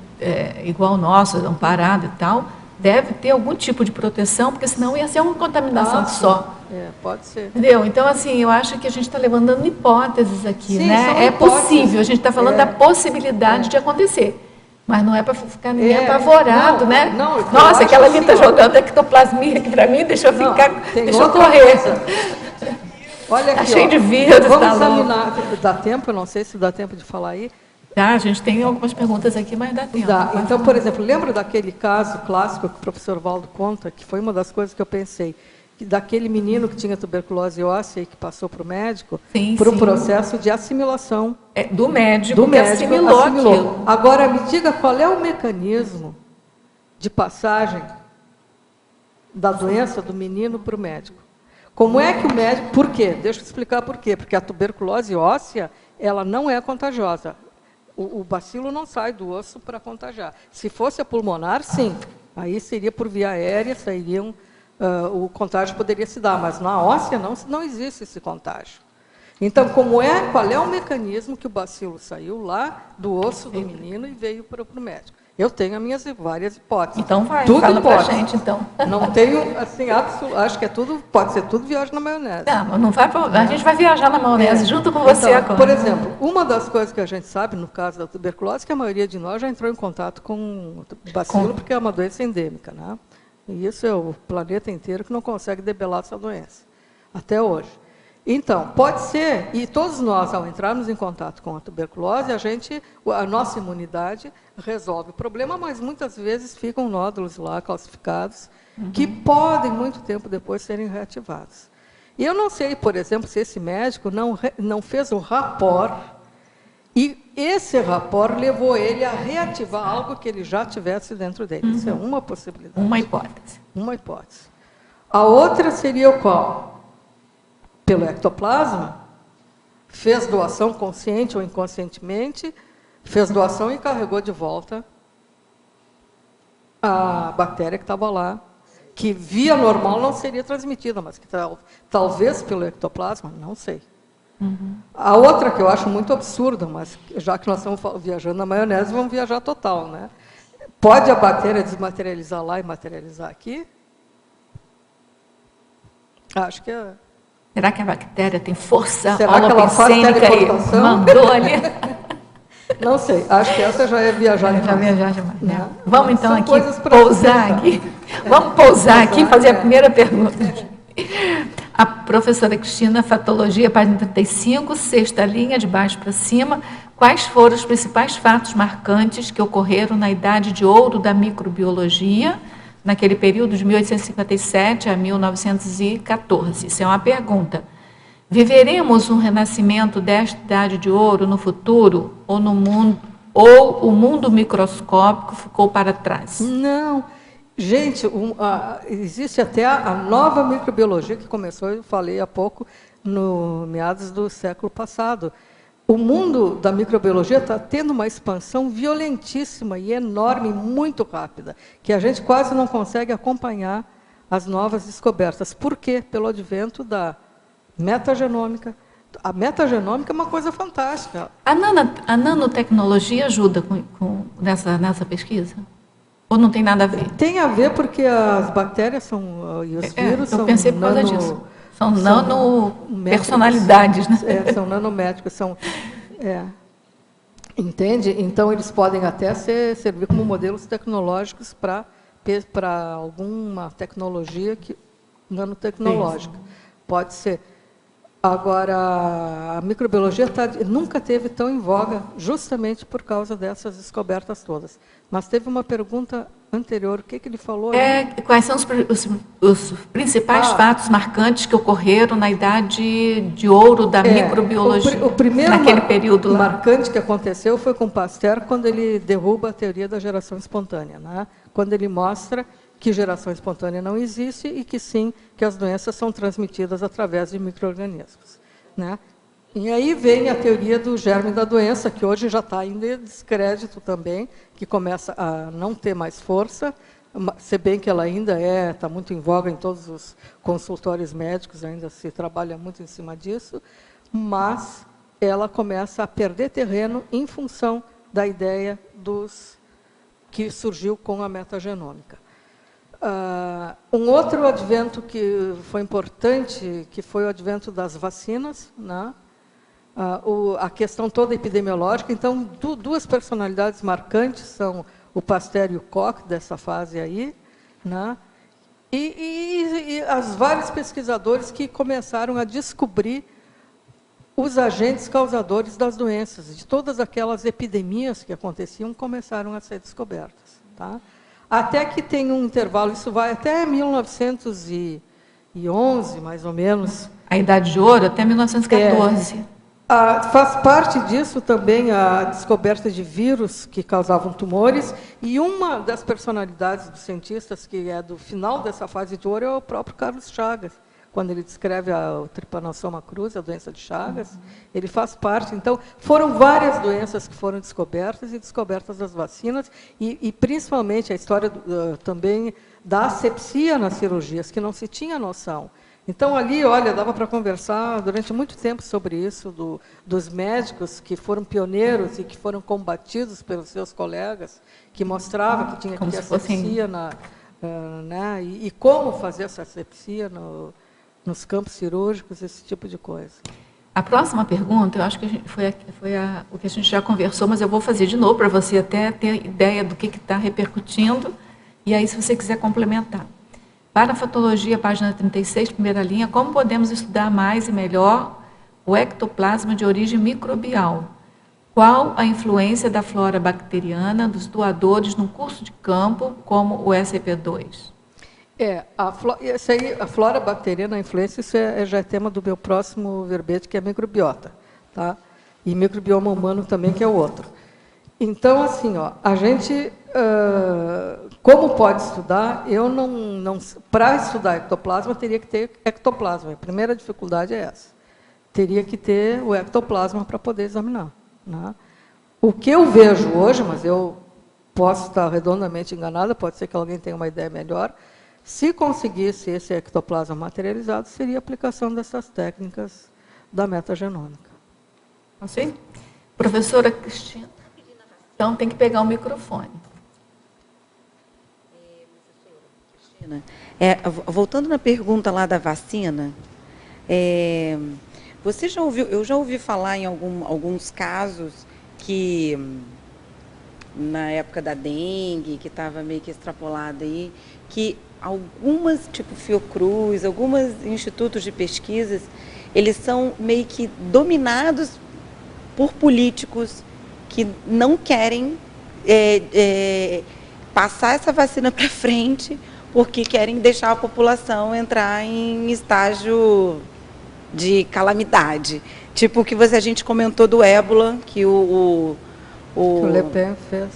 igual o nosso, amparado e tal, deve ter algum tipo de proteção, porque senão ia ser uma contaminação só. Pode ser. Entendeu? Então, assim, eu acho que a gente está levantando hipóteses aqui, sim, né? É possível, a gente está falando da possibilidade de acontecer. Mas não é para ficar ninguém apavorado, né? Nossa, aquela ali está jogando ectoplasmia aqui para mim, deixa eu ficar, deixa eu correr. Olha aqui, cheio de vírus. Vamos examinar. Dá tempo? Eu não sei se dá tempo de falar aí. A gente tem algumas perguntas aqui, mas dá tempo. Dá. Então, por exemplo, lembra daquele caso clássico que o professor Valdo conta, que foi uma das coisas que eu pensei, daquele menino que tinha tuberculose óssea e que passou para o médico, por um processo de assimilação. Do médico que assimilou aquilo. Agora, me diga qual é o mecanismo de passagem da doença do menino para o médico. Como é que o médico... Por quê? Deixa eu explicar por quê. Porque a tuberculose óssea, ela não é contagiosa. O bacilo não sai do osso para contagiar. Se fosse a pulmonar, sim. Aí seria por via aérea, o contágio poderia se dar. Mas na óssea não existe esse contágio. Então, qual é o mecanismo que o bacilo saiu lá do osso do menino e veio para o médico? Eu tenho as minhas várias hipóteses. Então vai, tudo fala pra gente, então. Não tenho, assim, acho que pode ser tudo viagem na maionese. Não vai, a gente vai viajar na maionese junto com você então, agora. Por exemplo, uma das coisas que a gente sabe, no caso da tuberculose, que a maioria de nós já entrou em contato com o bacilo, porque é uma doença endêmica, né? E isso é o planeta inteiro que não consegue debelar essa doença, até hoje. Então, pode ser, e todos nós, ao entrarmos em contato com a tuberculose, a nossa imunidade resolve o problema, mas muitas vezes ficam nódulos lá calcificados, que podem, muito tempo depois, serem reativados. E eu não sei, por exemplo, se esse médico não fez o rapport, e esse rapport levou ele a reativar algo que ele já tivesse dentro dele. Isso é uma possibilidade. Uma hipótese. Uma hipótese. A outra seria o qual? Pelo ectoplasma, fez doação consciente ou inconscientemente, fez doação e carregou de volta a bactéria que estava lá, que via normal não seria transmitida, mas que talvez pelo ectoplasma, não sei. A outra que eu acho muito absurda, mas já que nós estamos viajando na maionese, vamos viajar total, né? Pode a bactéria desmaterializar lá e materializar aqui? Acho que é... Será que a bactéria tem força Será que ela faz teleportação? Mandou ali. Não sei, acho que essa já é viajar demais. Já viajar demais. Né? Vamos então aqui pousar aqui. Vamos pousar aqui e fazer a primeira pergunta. A professora Cristina, Fatologia, página 35, sexta linha, de baixo para cima. Quais foram os principais fatos marcantes que ocorreram na idade de ouro da microbiologia, naquele período de 1857 a 1914? Isso é uma pergunta. Viveremos um renascimento desta idade de ouro no futuro, ou o mundo microscópico ficou para trás? Não. Gente, existe até a nova microbiologia que começou, eu falei há pouco, no meados do século passado. O mundo da microbiologia está tendo uma expansão violentíssima e enorme, muito rápida, que a gente quase não consegue acompanhar as novas descobertas. Por quê? Pelo advento da metagenômica. A metagenômica é uma coisa fantástica. A nanotecnologia ajuda nessa pesquisa? Ou não tem nada a ver? Tem a ver porque as bactérias e os vírus são... Eu pensei por causa disso. São nanopersonalidades, né? São nanométricos, entende? Então, eles podem até servir como modelos tecnológicos para alguma tecnologia nanotecnológica. Pode ser. Agora, a microbiologia nunca teve tão em voga, justamente por causa dessas descobertas todas. Mas teve uma pergunta anterior, o que ele falou? Quais são os principais fatos marcantes que ocorreram na idade de ouro da microbiologia? O primeiro naquele período lá. Marcante que aconteceu foi com Pasteur, quando ele derruba a teoria da geração espontânea, né? Quando ele mostra que geração espontânea não existe e que sim, que as doenças são transmitidas através de micro-organismos, né? E aí vem a teoria do germe da doença, que hoje já está em descrédito também, que começa a não ter mais força, se bem que ela ainda está muito em voga em todos os consultórios médicos, ainda se trabalha muito em cima disso, mas ela começa a perder terreno em função da ideia que surgiu com a metagenômica. Um outro advento que foi importante, que foi o advento das vacinas, né? A questão toda epidemiológica. Então, duas personalidades marcantes são o Pasteur e o Koch, dessa fase aí, né? E os vários pesquisadores que começaram a descobrir os agentes causadores das doenças, de todas aquelas epidemias que aconteciam, começaram a ser descobertas, tá? Até que tem um intervalo, isso vai até 1911, mais ou menos. A idade de ouro até 1914. Faz parte disso também a descoberta de vírus que causavam tumores, e uma das personalidades dos cientistas que é do final dessa fase de ouro é o próprio Carlos Chagas, quando ele descreve o Trypanosoma cruzi, a doença de Chagas, ele faz parte. Então, foram várias doenças que foram descobertas e descobertas das vacinas, e principalmente a história também da asepsia nas cirurgias, que não se tinha noção. Então, ali, olha, dava para conversar durante muito tempo sobre isso, dos médicos que foram pioneiros e que foram combatidos pelos seus colegas, que mostrava que tinha que ter asepsia, né, e como fazer essa asepsia nos campos cirúrgicos, esse tipo de coisa. A próxima pergunta, eu acho que foi o que a gente já conversou, mas eu vou fazer de novo para você até ter ideia do que está repercutindo, e aí se você quiser complementar. Para a fotologia, página 36, primeira linha, como podemos estudar mais e melhor o ectoplasma de origem microbial? Qual a influência da flora bacteriana dos doadores no curso de campo, como o SCP-2? A flora bacteriana, a influência, isso já é tema do meu próximo verbete, que é microbiota, tá? E microbioma humano também, que é o outro. Então, assim, ó, a gente, como pode estudar, eu não para estudar ectoplasma, teria que ter ectoplasma. A primeira dificuldade é essa. Teria que ter o ectoplasma para poder examinar, né? O que eu vejo hoje, mas eu posso estar redondamente enganada, pode ser que alguém tenha uma ideia melhor, se conseguisse esse ectoplasma materializado, seria a aplicação dessas técnicas da metagenômica. Assim? Professora Cristina. Então, tem que pegar o microfone. Cristina, voltando na pergunta lá da vacina, você já ouviu, eu já ouvi falar em alguns casos que, na época da dengue, que estava meio que extrapolada aí, que algumas, tipo Fiocruz, alguns institutos de pesquisas, eles são meio que dominados por políticos que não querem passar essa vacina para frente, porque querem deixar a população entrar em estágio de calamidade. Tipo o que a gente comentou do ébola, que o Le Pen fez.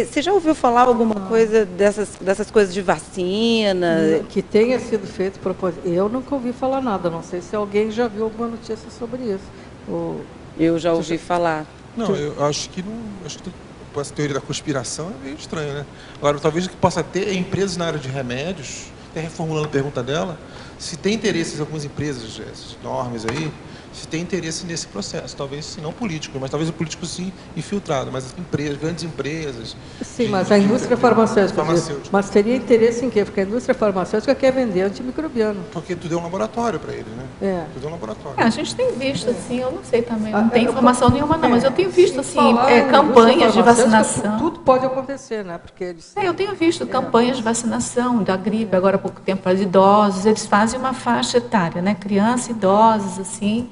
Você já ouviu falar alguma coisa dessas coisas de vacina? Que tenha sido feito propósito. Eu nunca ouvi falar nada, não sei se alguém já viu alguma notícia sobre isso. Eu já ouvi falar. Não, eu acho que não. Acho que essa teoria da conspiração é meio estranha, né? Agora, talvez o que possa ter empresas na área de remédios, até reformulando a pergunta dela, se tem interesse em algumas empresas, essas enormes aí, se tem interesse nesse processo, talvez se não político, mas talvez o político sim infiltrado, mas as empresas, grandes empresas. Sim, mas a indústria farmacêutica. Mas teria interesse em quê? Porque a indústria farmacêutica quer vender antimicrobiano. Porque tudo é um laboratório para eles, né? Tudo é um laboratório. A gente tem visto, assim, eu não sei também, não tem informação nenhuma não, mas eu tenho visto, assim, campanhas de vacinação. Tudo pode acontecer, né? Porque eles... eu tenho visto campanhas de vacinação da gripe, agora há pouco tempo, para os idosos, eles fazem uma faixa etária, né? Crianças, idosos, assim.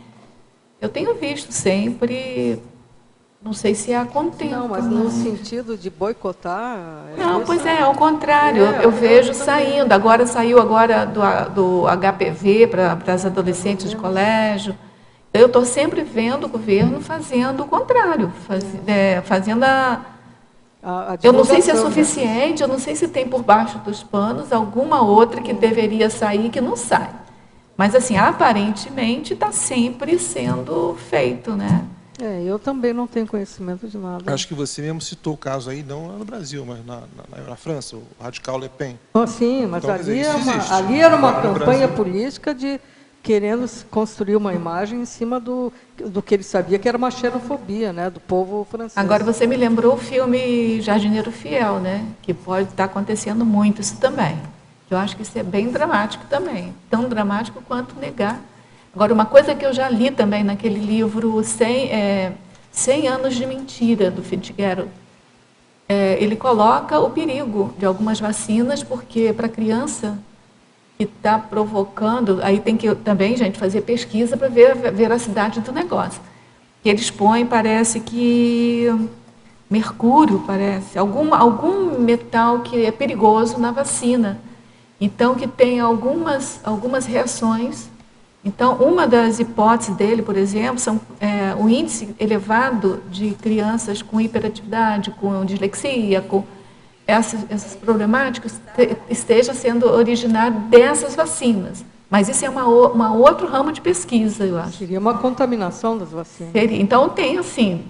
Eu tenho visto sempre, não sei se é a contento. Não, mas no sentido de boicotar... Não, pois ao contrário, eu vejo saindo. Agora saiu do HPV para as adolescentes de colégio. Eu estou sempre vendo o governo fazendo o contrário, fazendo eu não sei se é suficiente, eu não sei se tem por baixo dos panos alguma outra que deveria sair que não sai. Mas, assim, aparentemente está sempre sendo feito, né? Eu também não tenho conhecimento de nada. Acho que você mesmo citou o caso aí, não no Brasil, mas na França, o radical Le Pen. Sim, mas então, ali era uma campanha política de querendo construir uma imagem em cima do que ele sabia que era uma xenofobia, né, do povo francês. Agora você me lembrou o filme Jardineiro Fiel, né? Que pode estar acontecendo muito isso também. Eu acho que isso é bem dramático também, tão dramático quanto negar. Agora, uma coisa que eu já li também naquele livro 100 anos de mentira, do Fitzgerald, ele coloca o perigo de algumas vacinas, porque para a criança que está provocando, aí tem que também, gente, fazer pesquisa para ver a veracidade do negócio. Que eles põem, parece que mercúrio, parece, algum metal que é perigoso na vacina. Então, que tem algumas reações. Então, uma das hipóteses dele, por exemplo, são o índice elevado de crianças com hiperatividade, com dislexia, com essas problemáticas, esteja sendo originado dessas vacinas. Mas isso é uma outro ramo de pesquisa, eu acho. Seria uma contaminação das vacinas. Então, tem, assim,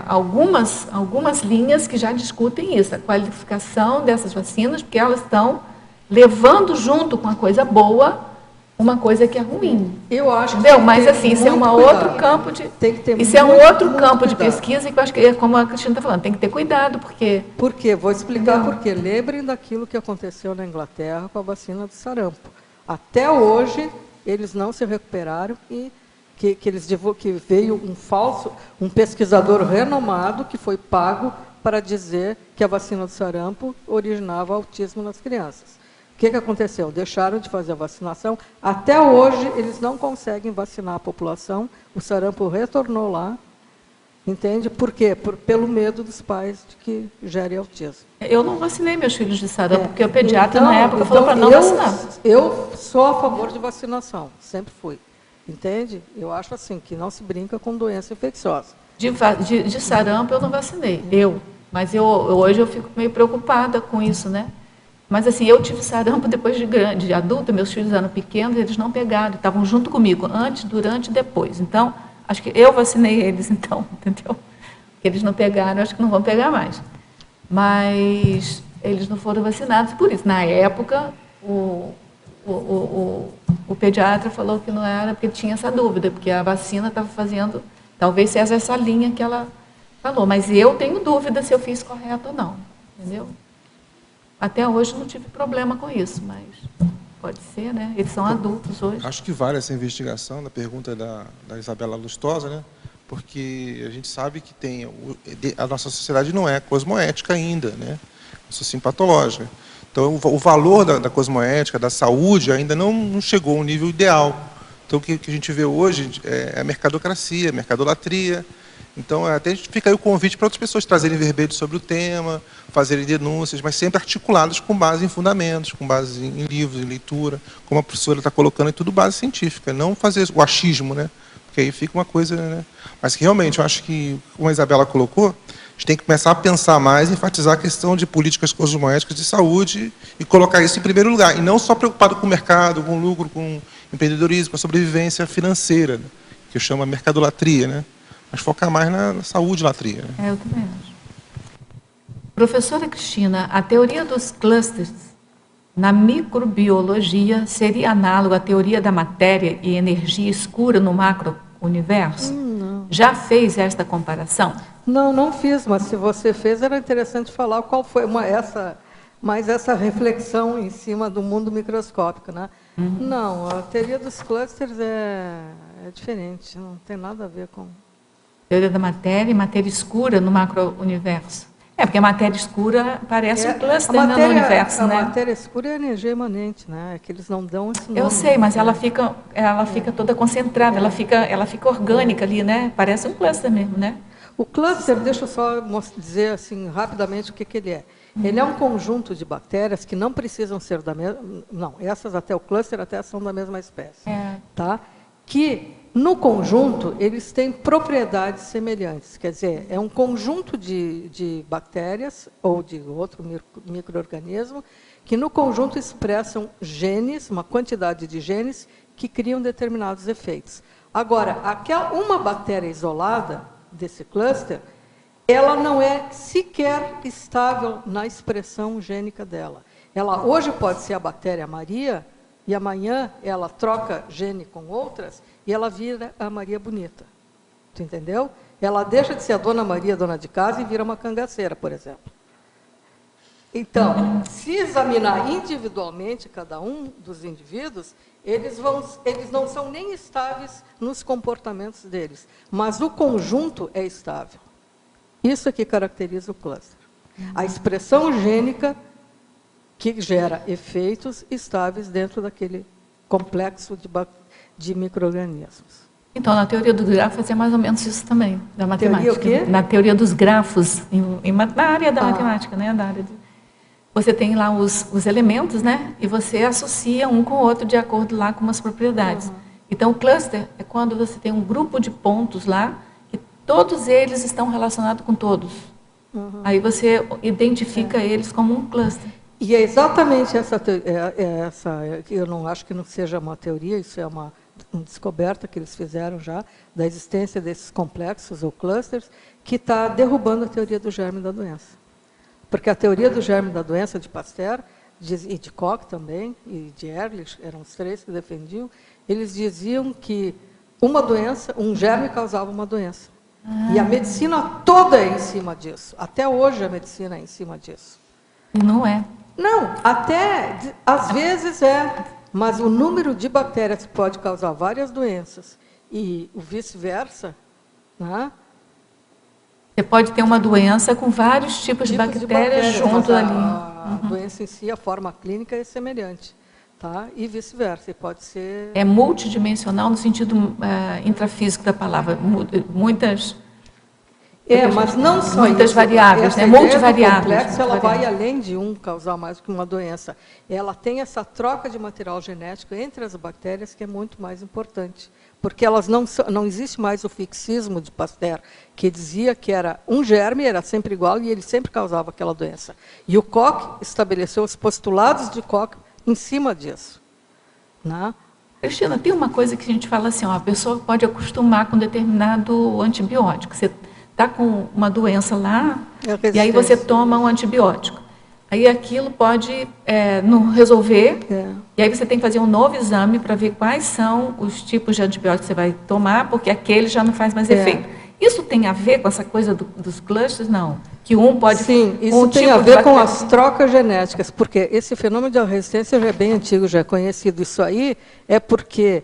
algumas linhas que já discutem isso, a qualificação dessas vacinas, porque elas estão levando junto com a coisa boa uma coisa que é ruim. Eu acho. Entendeu? Mas assim, isso é um outro campo de. Isso é um outro campo de pesquisa que eu acho que, como a Cristina está falando, tem que ter cuidado, porque. Por quê? Vou explicar por quê. Lembrem daquilo que aconteceu na Inglaterra com a vacina do sarampo. Até hoje, eles não se recuperaram e que veio um pesquisador renomado que foi pago para dizer que a vacina do sarampo originava autismo nas crianças. O que aconteceu? Deixaram de fazer a vacinação. Até hoje, eles não conseguem vacinar a população. O sarampo retornou lá. Entende? Por quê? Pelo medo dos pais de que gere autismo. Eu não vacinei meus filhos de sarampo, porque o pediatra, na época, falou para não vacinar. Eu sou a favor de vacinação. Sempre fui. Entende? Eu acho assim, que não se brinca com doença infecciosa. De sarampo, eu não vacinei. Mas hoje eu fico meio preocupada com isso, né? Mas assim, eu tive sarampo depois de adulta, meus filhos eram pequenos, eles não pegaram, estavam junto comigo, antes, durante e depois. Então, acho que eu vacinei eles, então, entendeu? Porque eles não pegaram, acho que não vão pegar mais. Mas eles não foram vacinados por isso. Na época, o pediatra falou que não era, porque tinha essa dúvida, porque a vacina estava fazendo, talvez seja essa linha que ela falou. Mas eu tenho dúvida se eu fiz correto ou não, entendeu? Até hoje não tive problema com isso, mas pode ser, né? Eles são adultos hoje. Acho que vale essa investigação da pergunta da Isabela Lustosa, né? Porque a gente sabe que a nossa sociedade não é cosmoética ainda, né? Assim, patológica. Então, o valor da cosmoética, da saúde, ainda não chegou ao nível ideal. Então, o que a gente vê hoje é a mercadocracia, a mercadolatria. Então, até fica aí o convite para outras pessoas trazerem verbetes sobre o tema, fazerem denúncias, mas sempre articuladas com base em fundamentos, com base em livros, em leitura, como a professora está colocando, é tudo base científica, não fazer o achismo, né? Porque aí fica uma coisa, né? Mas que realmente, eu acho que, como a Isabela colocou, a gente tem que começar a pensar mais, enfatizar a questão de políticas cosmoéticas de saúde e colocar isso em primeiro lugar, e não só preocupado com o mercado, com o lucro, com o empreendedorismo, com a sobrevivência financeira, né? Que eu chamo a mercadolatria, né? Mas focar mais na saúde-latria. Né? Eu também acho. Professora Cristina, a teoria dos clusters na microbiologia seria análoga à teoria da matéria e energia escura no macro-universo? Não. Já fez esta comparação? Não fiz, mas se você fez, era interessante falar qual foi essa reflexão em cima do mundo microscópico, né? Não, a teoria dos clusters é diferente, não tem nada a ver com... Teoria da matéria e matéria escura no macro-universo. Porque a matéria escura parece um cluster no universo, né? A matéria escura é energia imanente, né? É que eles não dão esse nome. Eu sei, mas ela fica toda concentrada, ela fica orgânica ali, né? Parece um cluster mesmo, né? O cluster, deixa eu só dizer assim rapidamente o que ele é. Ele é um conjunto de bactérias que não precisam ser da mesma... Não, essas até o cluster até são da mesma espécie. Tá? Que, no conjunto, eles têm propriedades semelhantes. Quer dizer, é um conjunto de bactérias ou de outro micro-organismo que, no conjunto, expressam genes, uma quantidade de genes que criam determinados efeitos. Agora, uma bactéria isolada desse cluster, ela não é sequer estável na expressão gênica dela. Ela hoje pode ser a bactéria Maria, e amanhã ela troca gene com outras, e ela vira a Maria Bonita. Tu entendeu? Ela deixa de ser a Dona Maria, dona de casa, e vira uma cangaceira, por exemplo. Então, se examinar individualmente cada um dos indivíduos, eles não são nem estáveis nos comportamentos deles, mas o conjunto é estável. Isso é que caracteriza o cluster. A expressão gênica que gera efeitos estáveis dentro daquele complexo de micro-organismos. Então, na teoria dos grafos é mais ou menos isso também, da matemática. Teoria o quê? Na teoria dos grafos, na área da matemática, né? Você tem lá os elementos, né? E você associa um com o outro de acordo lá com umas propriedades. Então, o cluster é quando você tem um grupo de pontos lá, que todos eles estão relacionados com todos. Aí você identifica eles como um cluster. E é exatamente essa, eu não acho que não seja uma teoria, isso é uma descoberta que eles fizeram já, da existência desses complexos ou clusters, que está derrubando a teoria do germe da doença. Porque a teoria do germe da doença de Pasteur e de Koch também, e de Ehrlich, eram os três que defendiam, eles diziam que uma doença, um germe causava uma doença. E a medicina toda é em cima disso. Até hoje a medicina é em cima disso. E não é. Não, até, às vezes é, mas o número de bactérias pode causar várias doenças, e o vice-versa, né? Você pode ter uma doença com vários tipos de bactérias junto ali. A doença em si, a forma clínica é semelhante, tá? E vice-versa, e pode ser... É multidimensional no sentido intrafísico da palavra, muitas... mas não só muitas isso, variáveis, né? Multivariáveis. Complexo, ela vai além de causar mais do que uma doença. Ela tem essa troca de material genético entre as bactérias que é muito mais importante. Porque elas não existe mais o fixismo de Pasteur, que dizia que era um germe, era sempre igual e ele sempre causava aquela doença. E o Koch estabeleceu os postulados de Koch em cima disso. Né? Cristina, tem uma coisa que a gente fala assim, ó, a pessoa pode acostumar com determinado antibiótico. Você está com uma doença lá, e aí você toma um antibiótico. Aí aquilo pode não resolver, e aí você tem que fazer um novo exame para ver quais são os tipos de antibióticos que você vai tomar, porque aquele já não faz mais efeito. Isso tem a ver com essa coisa dos clusters? Não. Que um pode... Sim, isso tem a ver com as trocas genéticas, porque esse fenômeno de resistência já é bem antigo, já é conhecido. Isso aí é porque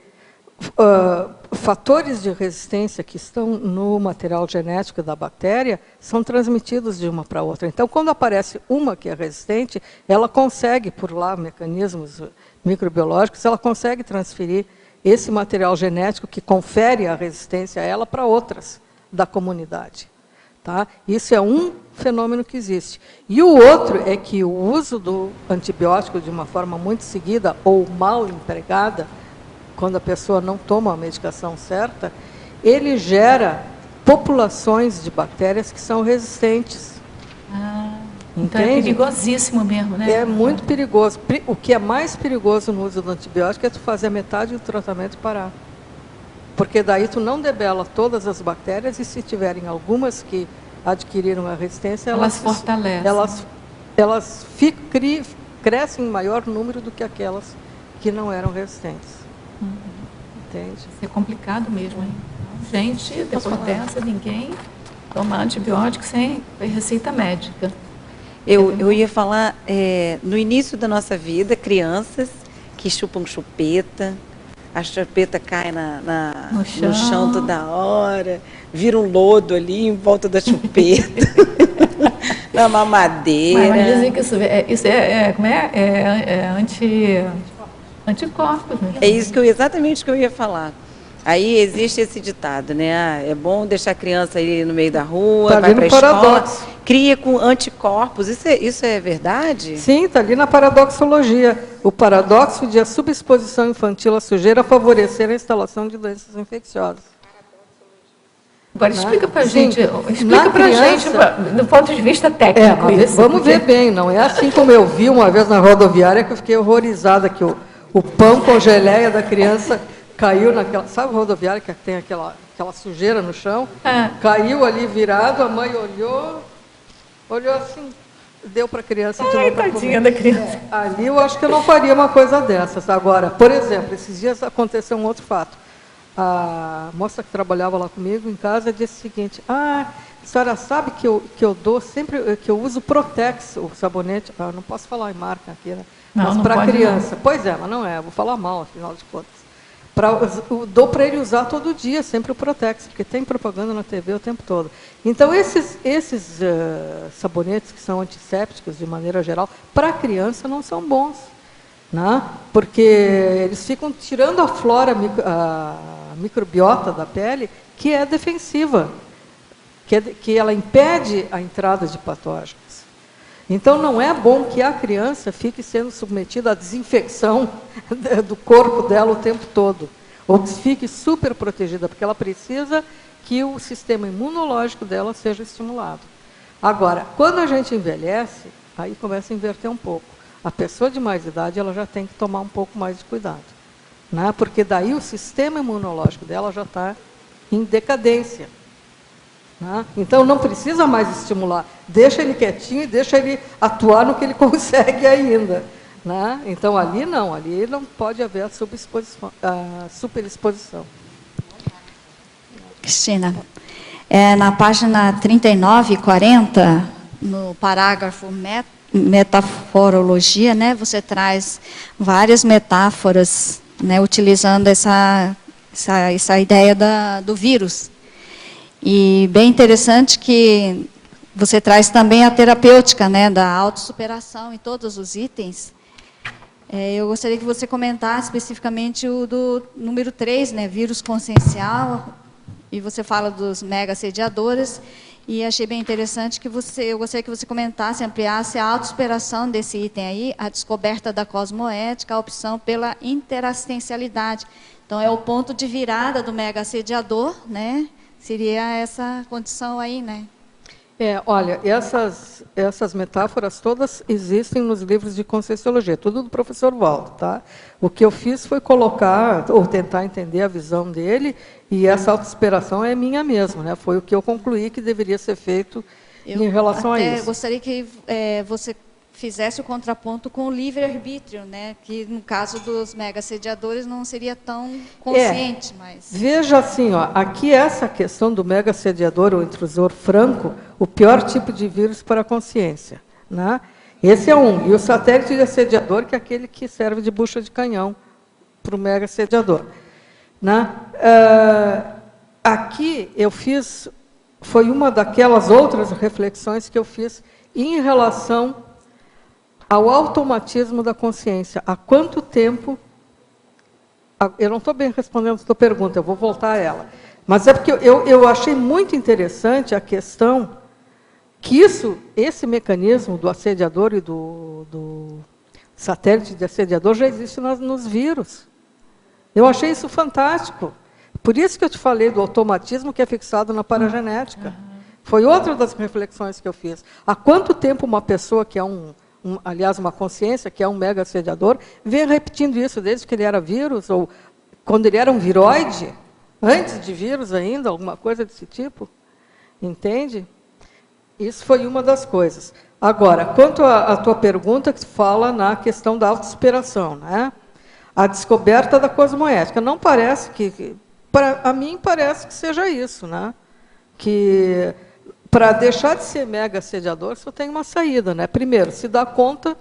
fatores de resistência que estão no material genético da bactéria são transmitidos de uma para outra. Então, quando aparece uma que é resistente, ela consegue, por lá, mecanismos microbiológicos, ela consegue transferir esse material genético que confere a resistência a ela para outras da comunidade. Tá? Isso é um fenômeno que existe. E o outro é que o uso do antibiótico de uma forma muito seguida ou mal empregada, quando a pessoa não toma a medicação certa, ele gera populações de bactérias que são resistentes. Então é perigosíssimo mesmo, né? É muito perigoso. O que é mais perigoso no uso do antibiótico é tu fazer a metade do tratamento e parar. Porque daí tu não debela todas as bactérias e se tiverem algumas que adquiriram a resistência, elas fortalecem. Elas crescem em maior número do que aquelas que não eram resistentes. Entende? Isso é complicado mesmo, hein? Gente, depois dessa, ninguém toma antibiótico sem receita médica. Eu ia falar, no início da nossa vida, crianças que chupam chupeta, a chupeta cai no chão toda hora, vira um lodo ali em volta da chupeta, na mamadeira. Mas dizem que isso é anticorpos, né? É isso exatamente o que eu ia falar. Aí existe esse ditado, né? É bom deixar a criança aí no meio da rua, vai para a escola, cria com anticorpos. Isso é verdade? Sim, está ali na paradoxologia. O paradoxo de a subexposição infantil à sujeira favorecer a instalação de doenças infecciosas. Agora explica para a gente, do ponto de vista técnico. Vamos ver bem, não é assim como eu vi uma vez na rodoviária que eu fiquei horrorizada, que o pão com geleia da criança caiu naquela... Sabe a rodoviária que tem aquela sujeira no chão? Caiu ali virado, a mãe olhou assim, deu para a criança de novo para comer. Da criança. Ali eu acho que eu não faria uma coisa dessas. Agora, por exemplo, esses dias aconteceu um outro fato. A moça que trabalhava lá comigo em casa disse o seguinte: a senhora sabe que eu dou sempre, que eu uso Protex, o sabonete, não posso falar em marca aqui, né? Mas para criança. Não. Pois é, mas não é, vou falar mal, afinal de contas. Dou para ele usar todo dia, sempre o Protex, porque tem propaganda na TV o tempo todo. Então, esses sabonetes que são antissépticos, de maneira geral, para a criança não são bons. Né? Porque eles ficam tirando a flora, a microbiota da pele, que é defensiva, que ela impede a entrada de patógenos. Então, não é bom que a criança fique sendo submetida à desinfecção do corpo dela o tempo todo, ou que fique super protegida, porque ela precisa que o sistema imunológico dela seja estimulado. Agora, quando a gente envelhece, aí começa a inverter um pouco. A pessoa de mais idade, ela já tem que tomar um pouco mais de cuidado, né? Porque daí o sistema imunológico dela já está em decadência. Né? Então, não precisa mais estimular. Deixa ele quietinho e deixa ele atuar no que ele consegue ainda. Né? Então, ali não pode haver a superexposição. Cristina, na página 39 e 40, no parágrafo metaforologia, né, você traz várias metáforas, né, utilizando essa ideia do vírus. E bem interessante que você traz também a terapêutica, né, da autossuperação em todos os itens. Eu gostaria que você comentasse especificamente o do número 3, né, vírus consciencial, e você fala dos mega assediadores, e achei bem interessante que eu gostaria que você comentasse, ampliasse a autossuperação desse item aí, a descoberta da cosmoética, a opção pela interassistencialidade. Então, é o ponto de virada do mega assediador, né? Seria essa condição aí, né? Olha, essas metáforas todas existem nos livros de Conscienciologia, tudo do professor Waldo, tá? O que eu fiz foi colocar, ou tentar entender a visão dele, e essa autossuperação é minha mesmo, né? Foi o que eu concluí que deveria ser feito em relação a isso. Eu gostaria que você fizesse o contraponto com o livre-arbítrio, né? Que no caso dos mega-assediadores não seria tão consciente. Mas... Veja assim, ó, aqui essa questão do mega-assediador ou intrusor franco, o pior tipo de vírus para a consciência. Né? Esse é um. E o satélite de assediador, que é aquele que serve de bucha de canhão para o mega-assediador. Né? Aqui eu fiz, foi uma daquelas outras reflexões que eu fiz em relação ao automatismo da consciência. Há quanto tempo... Eu não estou bem respondendo a sua pergunta, eu vou voltar a ela. Mas é porque eu achei muito interessante a questão que esse mecanismo do assediador e do satélite de assediador já existe nos vírus. Eu achei isso fantástico. Por isso que eu te falei do automatismo que é fixado na paragenética. Foi outra das reflexões que eu fiz. Há quanto tempo uma pessoa que é aliás, uma consciência, que é um mega assediador, vem repetindo isso desde que ele era vírus, ou quando ele era um viroide, antes de vírus ainda, alguma coisa desse tipo? Entende? Isso foi uma das coisas. Agora, quanto à tua pergunta, que fala na questão da autossuperação, né? A descoberta da cosmoética. Não parece que... a mim, parece que seja isso, né? Que... Para deixar de ser mega assediador, só tem uma saída, né? Primeiro, se dar conta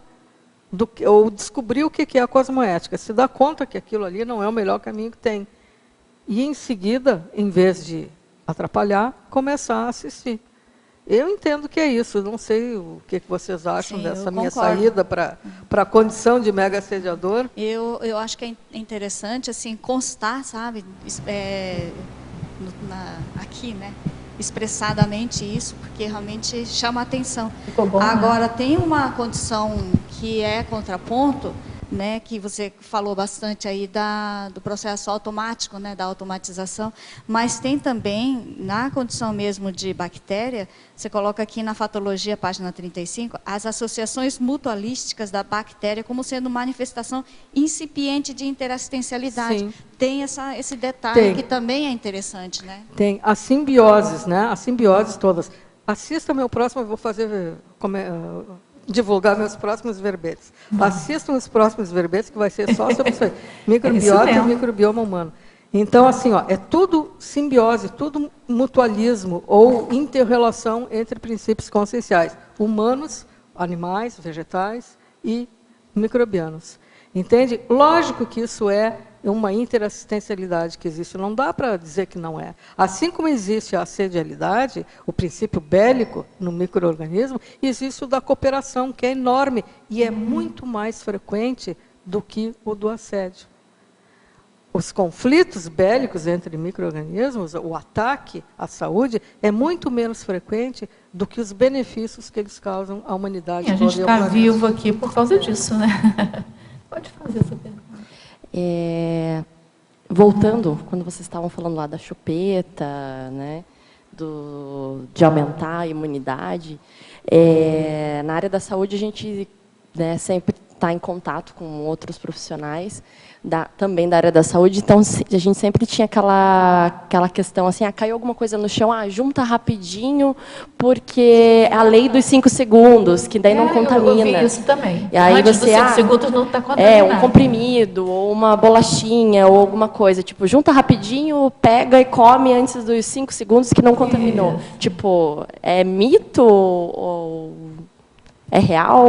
ou descobrir o que é a cosmoética, se dar conta que aquilo ali não é o melhor caminho que tem. E, em seguida, em vez de atrapalhar, começar a assistir. Eu entendo que é isso, não sei o que vocês acham dessa minha saída para a condição de mega assediador. Eu acho que é interessante assim, constar, sabe, aqui, né? Expressadamente isso, porque realmente chama a atenção. Bom, agora, né? Tem uma condição que é contraponto, né, que você falou bastante aí do processo automático, né, da automatização, mas tem também, na condição mesmo de bactéria, você coloca aqui na fatologia, página 35, as associações mutualísticas da bactéria como sendo manifestação incipiente de interassistencialidade. Sim. Tem esse detalhe que também é interessante, né? Tem. As simbioses, né? As simbioses todas. Assista meu próximo, eu vou fazer... divulgar meus próximos verbetes. Assistam os próximos verbetes, que vai ser só sobre isso aí. Microbiota e microbioma humano. Então, assim, ó, é tudo simbiose, tudo mutualismo ou inter-relação entre princípios conscienciais. Humanos, animais, vegetais e microbianos. Entende? Lógico que isso é uma interassistencialidade que existe. Não dá para dizer que não é. Assim como existe a assedialidade, o princípio bélico no micro-organismo, existe o da cooperação, que é enorme e é muito mais frequente do que o do assédio. Os conflitos bélicos entre micro-organismos, o ataque à saúde, é muito menos frequente do que os benefícios que eles causam à humanidade. E a gente está vivo aqui por causa disso, né? Pode fazer essa pergunta. Voltando, quando vocês estavam falando lá da chupeta, né, de aumentar a imunidade, na área da saúde a gente, né, sempre estar em contato com outros profissionais também da área da saúde, então a gente sempre tinha aquela questão assim, caiu alguma coisa no chão, junta rapidinho, porque é a lei dos 5 segundos, que daí não contamina. Eu vi isso também. E aí antes você, dos 5 segundos não está contaminado. Um comprimido, ou uma bolachinha, ou alguma coisa, tipo, junta rapidinho, pega e come antes dos 5 segundos que não contaminou. Isso. Tipo, é mito ou é real?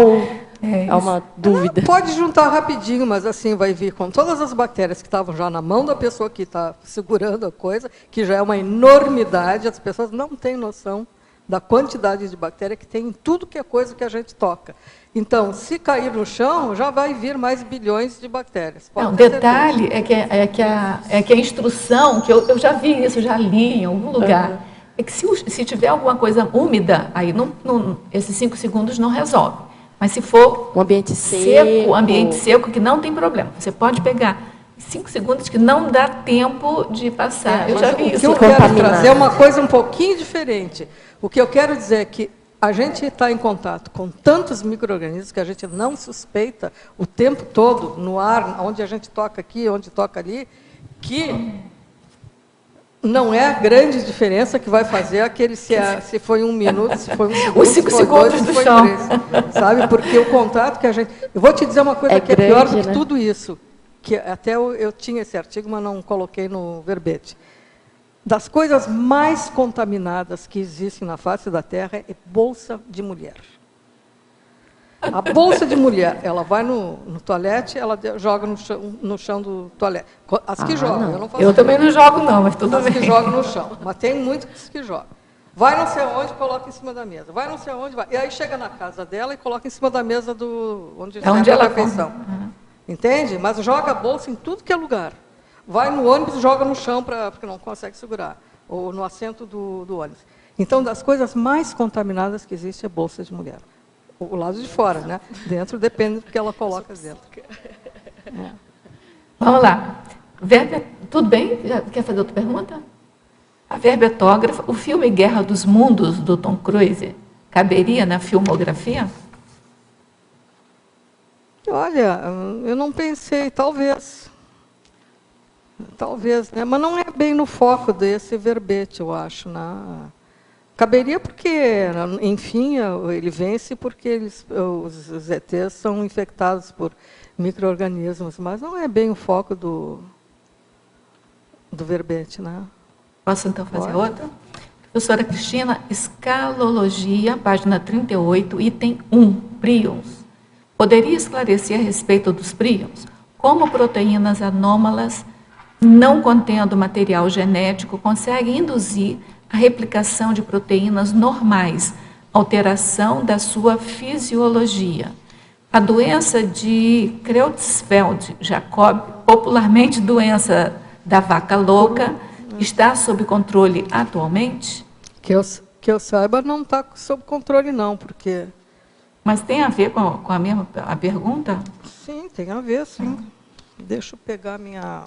É uma dúvida. Pode juntar rapidinho, mas assim vai vir com todas as bactérias que estavam já na mão da pessoa que está segurando a coisa, que já é uma enormidade, as pessoas não têm noção da quantidade de bactéria que tem em tudo que é coisa que a gente toca. Então, se cair no chão, já vai vir mais bilhões de bactérias. O detalhe é que a instrução, que eu já vi isso, já li em algum lugar, é que se tiver alguma coisa úmida, aí esses 5 segundos não resolve. Mas se for um ambiente seco, que não tem problema. Você pode pegar 5 segundos que não dá tempo de passar. Eu já vi isso. O que eu quero trazer é uma coisa um pouquinho diferente. O que eu quero dizer é que a gente está em contato com tantos micro-organismos que a gente não suspeita o tempo todo, no ar, onde a gente toca aqui, onde toca ali, que não é a grande diferença que vai fazer aquele se foi 1 minuto, se foi 1 segundo, os 5 segundos do chão. 3, sabe? Porque o contato que a gente... Eu vou te dizer uma coisa que é pior do que tudo isso, que até eu tinha esse artigo, mas não coloquei no verbete. Das coisas mais contaminadas que existem na face da Terra é bolsa de mulher. A bolsa de mulher, ela vai no toalete, ela joga no chão do toalete. As que jogam, não. Eu não faço. Eu também não jogo não, mas tudo bem. As que jogam no chão, mas tem muitos que jogam. Vai não sei aonde, coloca em cima da mesa. Vai não sei aonde, vai. E aí chega na casa dela e coloca em cima da mesa onde onde ela a refeição. Entende? Mas joga a bolsa em tudo que é lugar. Vai no ônibus e joga no chão porque não consegue segurar. Ou no assento do ônibus. Então, das coisas mais contaminadas que existe é bolsa de mulher. O lado de fora, né? Dentro depende do que ela coloca dentro. Vamos lá. Tudo bem? Quer fazer outra pergunta? A verbetógrafa, o filme Guerra dos Mundos, do Tom Cruise, caberia na filmografia? Olha, eu não pensei, talvez. Talvez, né? Mas não é bem no foco desse verbete, eu acho, né? Caberia porque, enfim, ele vence porque os ETs são infectados por micro-organismos, mas não é bem o foco do verbete, né? Posso então fazer outra? Professora Cristina, escalologia, página 38, item 1, príons. Poderia esclarecer a respeito dos príons? Como proteínas anômalas, não contendo material genético, conseguem induzir a replicação de proteínas normais, alteração da sua fisiologia. A doença de Creutzfeldt-Jakob, popularmente doença da vaca louca, está sob controle atualmente? Que eu saiba, não está sob controle, não, porque... Mas tem a ver com a pergunta? Sim, tem a ver, sim. Deixa eu pegar minha...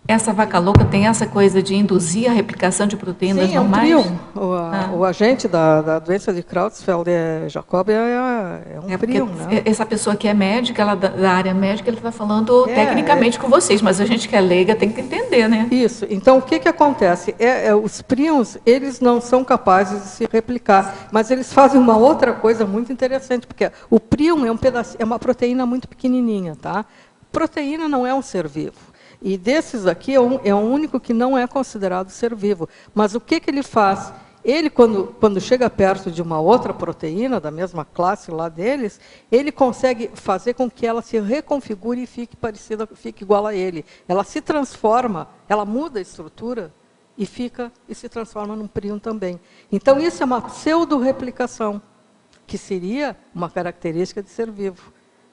Essa vaca louca tem essa coisa de induzir a replicação de proteínas normais? Sim, é um prion. O agente da doença de Creutzfeldt-Jakob é um prion, né? Essa pessoa que é médica, ela da área médica, ele está falando tecnicamente com vocês, mas a gente que é leiga tem que entender, né? Isso. Então, o que acontece? Os prions, eles não são capazes de se replicar, mas eles fazem uma outra coisa muito interessante, porque o prion é uma proteína muito pequenininha, tá? Proteína não é um ser vivo. E desses aqui é o único que não é considerado ser vivo. Mas o que ele faz? Ele, quando chega perto de uma outra proteína, da mesma classe lá deles, ele consegue fazer com que ela se reconfigure e fique igual a ele. Ela se transforma, ela muda a estrutura e se transforma num prion também. Então, isso é uma pseudo-replicação, que seria uma característica de ser vivo,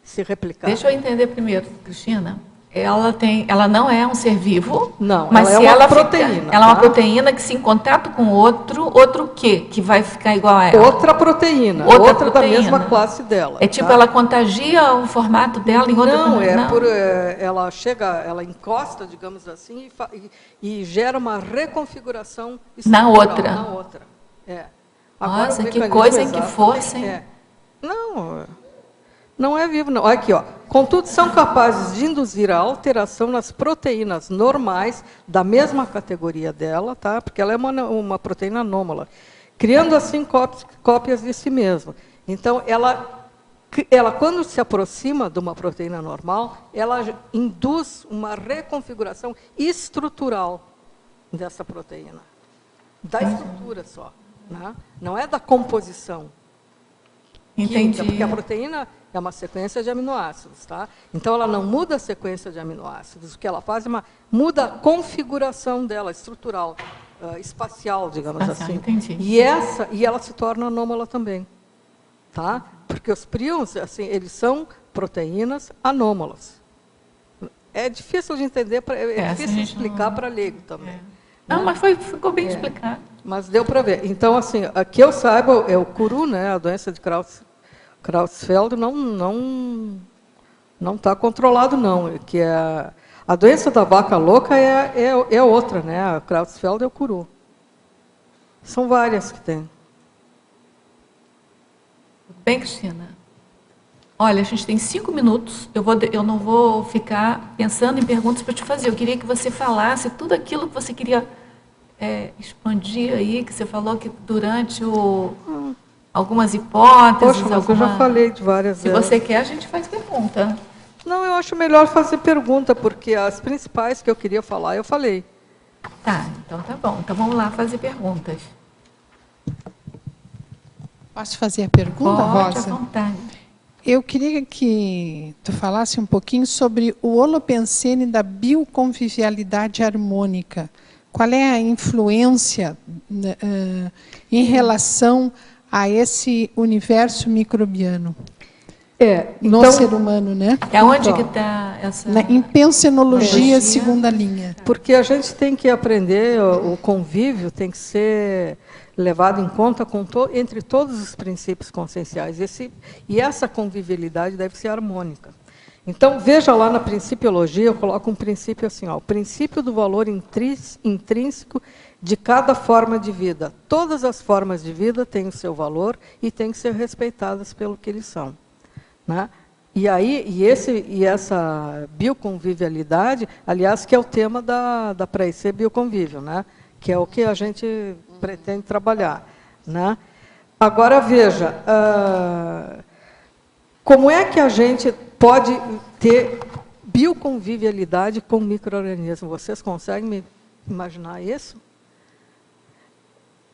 se replicar. Deixa eu entender primeiro, Cristina. Ela não é um ser vivo, não, mas ela é uma proteína. Ela é uma proteína que, se em contato com outro quê? Que vai ficar igual a ela? Outra proteína, outra da mesma classe dela. É tipo, ela contagia o formato dela em outra... Não, ela ela encosta, digamos assim, e gera uma reconfiguração na outra. Na outra. Nossa, que coisa, em que força, hein? Não, Não é vivo, não. Aqui, ó. Contudo, são capazes de induzir a alteração nas proteínas normais da mesma categoria dela, tá? Porque ela é uma proteína anômala, criando assim cópias de si mesma. Então, ela, quando se aproxima de uma proteína normal, ela induz uma reconfiguração estrutural dessa proteína. Da estrutura só, né? Não é da composição. Entendi. Porque a proteína é uma sequência de aminoácidos, tá? Então, ela não muda a sequência de aminoácidos. O que ela faz é muda a configuração dela, estrutural, espacial, digamos assim. Entendi. E ela se torna anômala também, tá? Porque os prions, assim, eles são proteínas anômalas. É difícil de entender, é difícil de explicar para leigo também. Não, mas ficou bem explicado. Mas deu para ver. Então, assim, que eu saiba, é o curu, né? A doença de Creutzfeldt não está controlado, não. Que a doença da vaca louca é outra, né? A Creutzfeldt é o curu. São várias que tem. Bem, Cristina. Olha, a gente tem 5 minutos. Eu não vou ficar pensando em perguntas para te fazer. Eu queria que você falasse tudo aquilo que você queria expandir aí, que você falou que durante algumas hipóteses. Poxa, mas eu já falei de várias delas. Se você quer, a gente faz pergunta. Não, eu acho melhor fazer pergunta, porque as principais que eu queria falar, eu falei. Tá, então tá bom. Então vamos lá fazer perguntas. Posso fazer a pergunta, Pode, Rosa? à vontade. Eu queria que tu falasse um pouquinho sobre o holopensene da bioconvivialidade harmônica. Qual é a influência em relação a esse universo microbiano? Então, no ser humano, né? Aonde que está essa... Em pensenologia, segunda linha. Porque a gente tem que aprender, o convívio tem que ser levado em conta entre todos os princípios conscienciais. E essa convivialidade deve ser harmônica. Então, veja lá na principiologia, eu coloco um princípio assim, ó, o princípio do valor intrínseco de cada forma de vida. Todas as formas de vida têm o seu valor e têm que ser respeitadas pelo que eles são. Né? E essa bioconvivialidade, aliás, que é o tema da pré-IC bioconvívio, né? Que é o que a gente pretende trabalhar. Né? Agora, veja, como é que a gente pode ter bioconvivialidade com micro-organismos? Vocês conseguem me imaginar isso?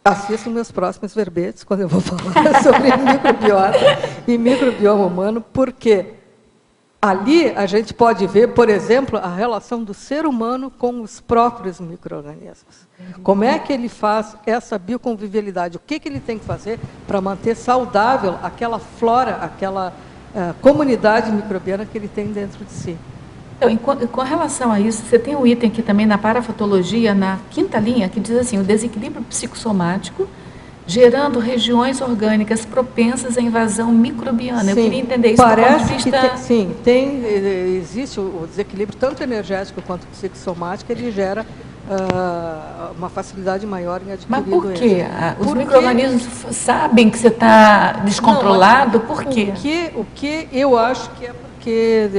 Assistam meus próximos verbetes, quando eu vou falar sobre microbiota e microbioma humano, porque ali a gente pode ver, por exemplo, a relação do ser humano com os próprios micro-organismos. Como é que ele faz essa bioconvivialidade? O que ele tem que fazer para manter saudável aquela flora, aquela comunidade microbiana que ele tem dentro de si? Então, com relação a isso, você tem um item aqui também na parafatologia, na 5ª linha, que diz assim, o desequilíbrio psicossomático gerando regiões orgânicas propensas à invasão microbiana. Eu queria entender isso do ponto de vista... Sim, existe o desequilíbrio tanto energético quanto psicossomático, ele gera uma facilidade maior em adquirir doença. Mas por quê? Os micro-organismos sabem que você está descontrolado? Por quê? O que eu acho que é porque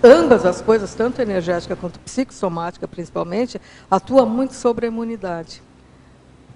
ambas as coisas, tanto energética quanto psicossomática principalmente, atuam muito sobre a imunidade.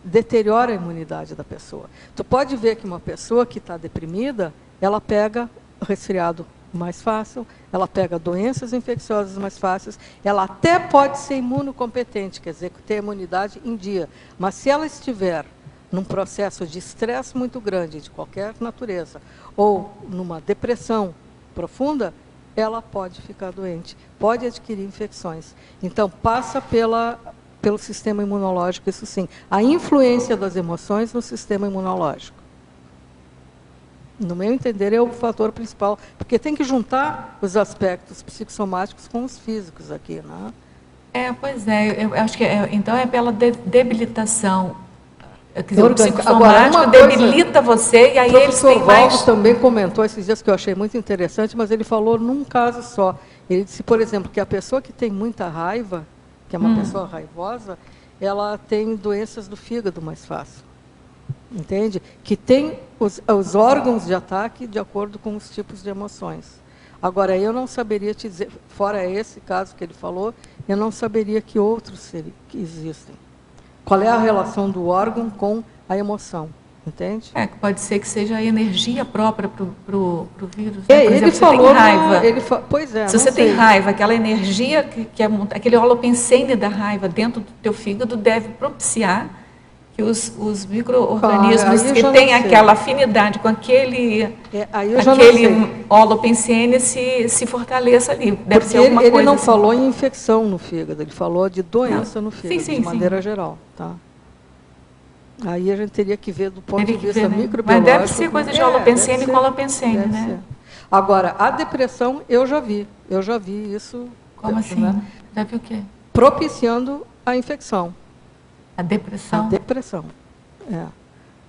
Deteriora a imunidade da pessoa. Tu pode ver que uma pessoa que está deprimida, ela pega resfriado mais fácil, ela pega doenças infecciosas mais fáceis, ela até pode ser imunocompetente, quer dizer, ter imunidade em dia, mas se ela estiver num processo de estresse muito grande, de qualquer natureza, ou numa depressão profunda, ela pode ficar doente, pode adquirir infecções. Então, passa pelo sistema imunológico, isso sim. A influência das emoções no sistema imunológico. No meu entender, é o fator principal, porque tem que juntar os aspectos psicossomáticos com os físicos aqui, né? Pois é, eu acho que então é pela debilitação. Quer dizer, o psicossomático debilita você e aí eles têm mais... O professor Valdo também comentou esses dias que eu achei muito interessante, mas ele falou num caso só. Ele disse, por exemplo, que a pessoa que tem muita raiva, que é uma pessoa raivosa, ela tem doenças do fígado mais fácil. entende? Que tem os órgãos de ataque de acordo com os tipos de emoções. Agora, eu não saberia te dizer, fora esse caso que ele falou, eu não saberia que outros que existem. Qual é a relação do órgão com a emoção, entende? Pode ser que seja a energia própria para o vírus. Né? Por exemplo, ele falou, você tem raiva. Pois é. Se você tem raiva, aquela energia, aquele holopensene da raiva dentro do teu fígado deve propiciar que os micro-organismos que têm aquela afinidade com aquele holopensene se fortaleça ali. Deve ser alguma coisa. Ele não falou em infecção no fígado, ele falou de doença no fígado, de maneira geral. Tá? Aí a gente teria que ver do ponto de vista microbiológico. Mas deve ser coisa de holopensene e holopensene, né? Ser. Agora, a depressão, eu já vi isso. Como assim? Né? Já viu o quê? Propiciando a infecção. A depressão? A depressão,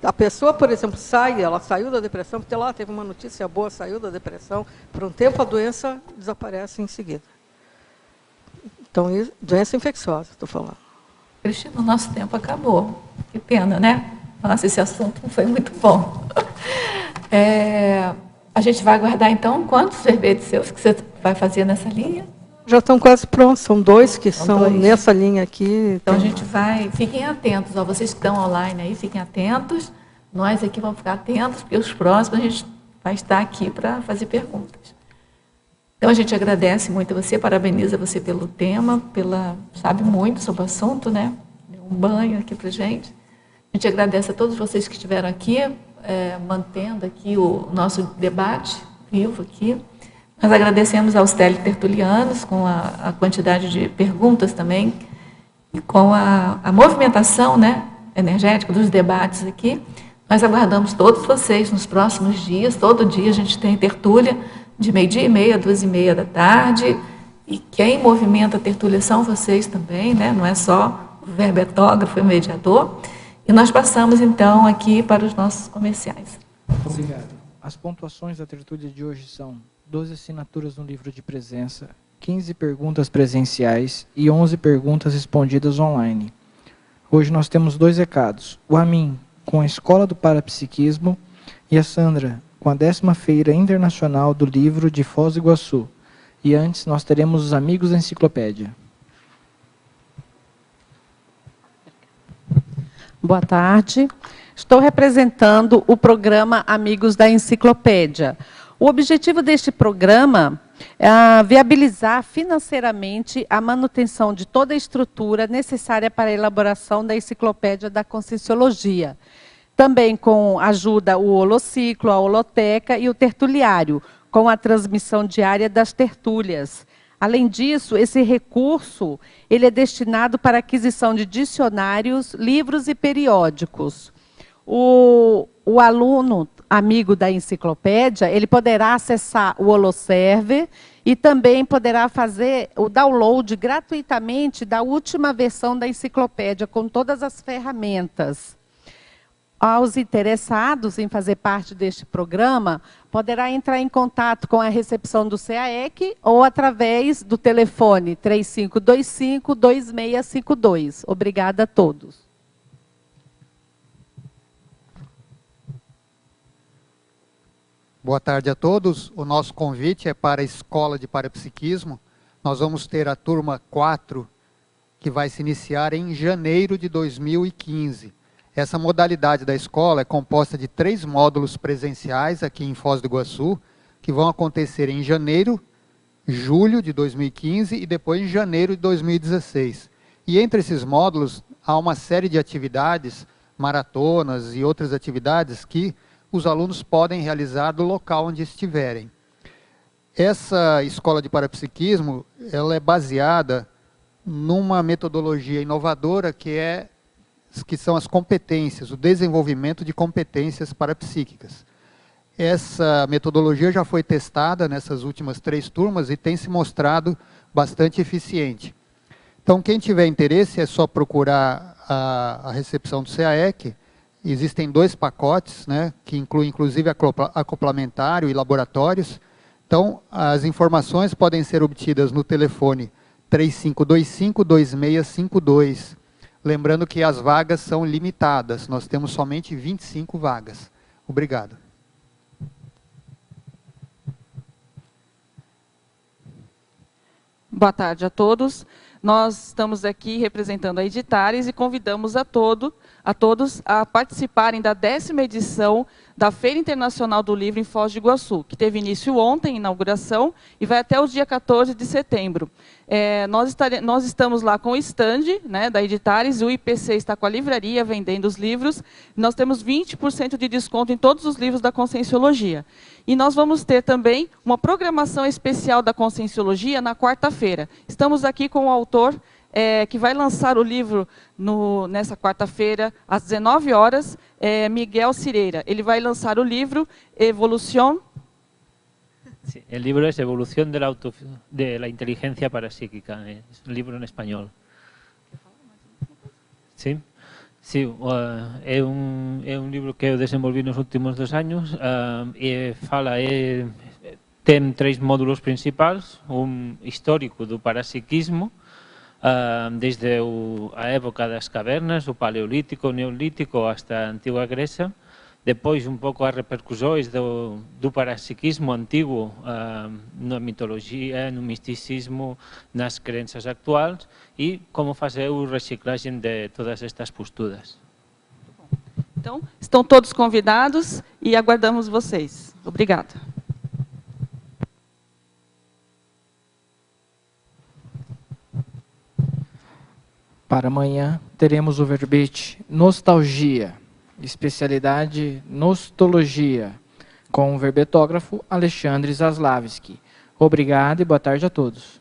A pessoa, por exemplo, ela saiu da depressão, porque lá teve uma notícia boa, saiu da depressão, por um tempo a doença desaparece em seguida. Então, doença infecciosa, estou falando. Cristina, o nosso tempo acabou. Que pena, né? Nossa, esse assunto não foi muito bom. A gente vai aguardar, então, quantos verbetes seus que você vai fazer nessa linha? Já estão quase prontos, são dois que são nessa linha aqui. Então a gente fiquem atentos, vocês que estão online aí, fiquem atentos, nós aqui vamos ficar atentos, porque os próximos a gente vai estar aqui para fazer perguntas. Então a gente agradece muito a você, parabeniza você pelo tema, sabe muito sobre o assunto, né? Deu um banho aqui para a gente. A gente agradece a todos vocês que estiveram aqui, mantendo aqui o nosso debate vivo aqui. Nós agradecemos aos teletertulianos com a quantidade de perguntas também e com a movimentação, né, energética dos debates aqui. Nós aguardamos todos vocês nos próximos dias. Todo dia a gente tem tertúlia de 12h30 a 2h30 da tarde. E quem movimenta a tertúlia são vocês também, né? Não é só o verbetógrafo e o mediador. E nós passamos, então, aqui para os nossos comerciais. Obrigado. As pontuações da tertúlia de hoje são 12 assinaturas no livro de presença, 15 perguntas presenciais e 11 perguntas respondidas online. Hoje nós temos 2 recados. O Amin, com a Escola do Parapsiquismo, e a Sandra, com a 10ª Feira Internacional do Livro de Foz do Iguaçu. E antes nós teremos os Amigos da Enciclopédia. Boa tarde. Estou representando o programa Amigos da Enciclopédia. O objetivo deste programa é viabilizar financeiramente a manutenção de toda a estrutura necessária para a elaboração da Enciclopédia da Conscienciologia. Também com ajuda o Holociclo, a Holoteca e o Tertuliário, com a transmissão diária das tertúlias. Além disso, esse recurso ele é destinado para aquisição de dicionários, livros e periódicos. O aluno amigo da enciclopédia, ele poderá acessar o Holoserver e também poderá fazer o download gratuitamente da última versão da enciclopédia, com todas as ferramentas. Aos interessados em fazer parte deste programa, poderá entrar em contato com a recepção do CAEC ou através do telefone 3525-2652. Obrigada a todos. Boa tarde a todos. O nosso convite é para a Escola de Parapsiquismo. Nós vamos ter a turma 4, que vai se iniciar em janeiro de 2015. Essa modalidade da escola é composta de 3 módulos presenciais aqui em Foz do Iguaçu, que vão acontecer em janeiro, julho de 2015 e depois em janeiro de 2016. E entre esses módulos há uma série de atividades, maratonas e outras atividades que os alunos podem realizar do local onde estiverem. Essa escola de parapsiquismo, ela é baseada numa metodologia inovadora que são as competências, o desenvolvimento de competências parapsíquicas. Essa metodologia já foi testada nessas últimas 3 turmas e tem se mostrado bastante eficiente. Então, quem tiver interesse é só procurar a recepção do CAEC. Existem 2 pacotes, né, que incluem inclusive acoplamentário e laboratórios. Então, as informações podem ser obtidas no telefone 3525-2652 Lembrando que as vagas são limitadas, nós temos somente 25 vagas. Obrigado. Boa tarde a todos. Nós estamos aqui representando a Editares e convidamos a todos a participarem da 10ª edição da Feira Internacional do Livro em Foz do Iguaçu, que teve início ontem, inauguração, e vai até o dia 14 de setembro. Nós estamos lá com o stand, né, da Editares, o IPC está com a livraria vendendo os livros, nós temos 20% de desconto em todos os livros da Conscienciologia. E nós vamos ter também uma programação especial da Conscienciologia na quarta-feira. Estamos aqui com o autor que vai lançar o livro nessa quarta-feira, às 19 horas, Miguel Cireira. Ele vai lançar o livro Evolución. Sí, el libro es Evolución de la Inteligencia Parapsíquica. Es un libro en español. Sí. Sí, é un libro que eu desenvolví nos últimos 2 años e ten 3 módulos principais, un histórico do parapsiquismo, desde a época das cavernas, o paleolítico, o neolítico, hasta a antiga Grecia, depois un pouco as repercusións do parapsiquismo antigo na mitologia, no misticismo, nas crenças actuais e como fazer o reciclagem de todas estas posturas. Então, estão todos convidados e aguardamos vocês. Obrigada. Para amanhã teremos o verbete Nostalgia, especialidade Nostologia, com o verbetógrafo Alexandre Zaslavski. Obrigado e boa tarde a todos.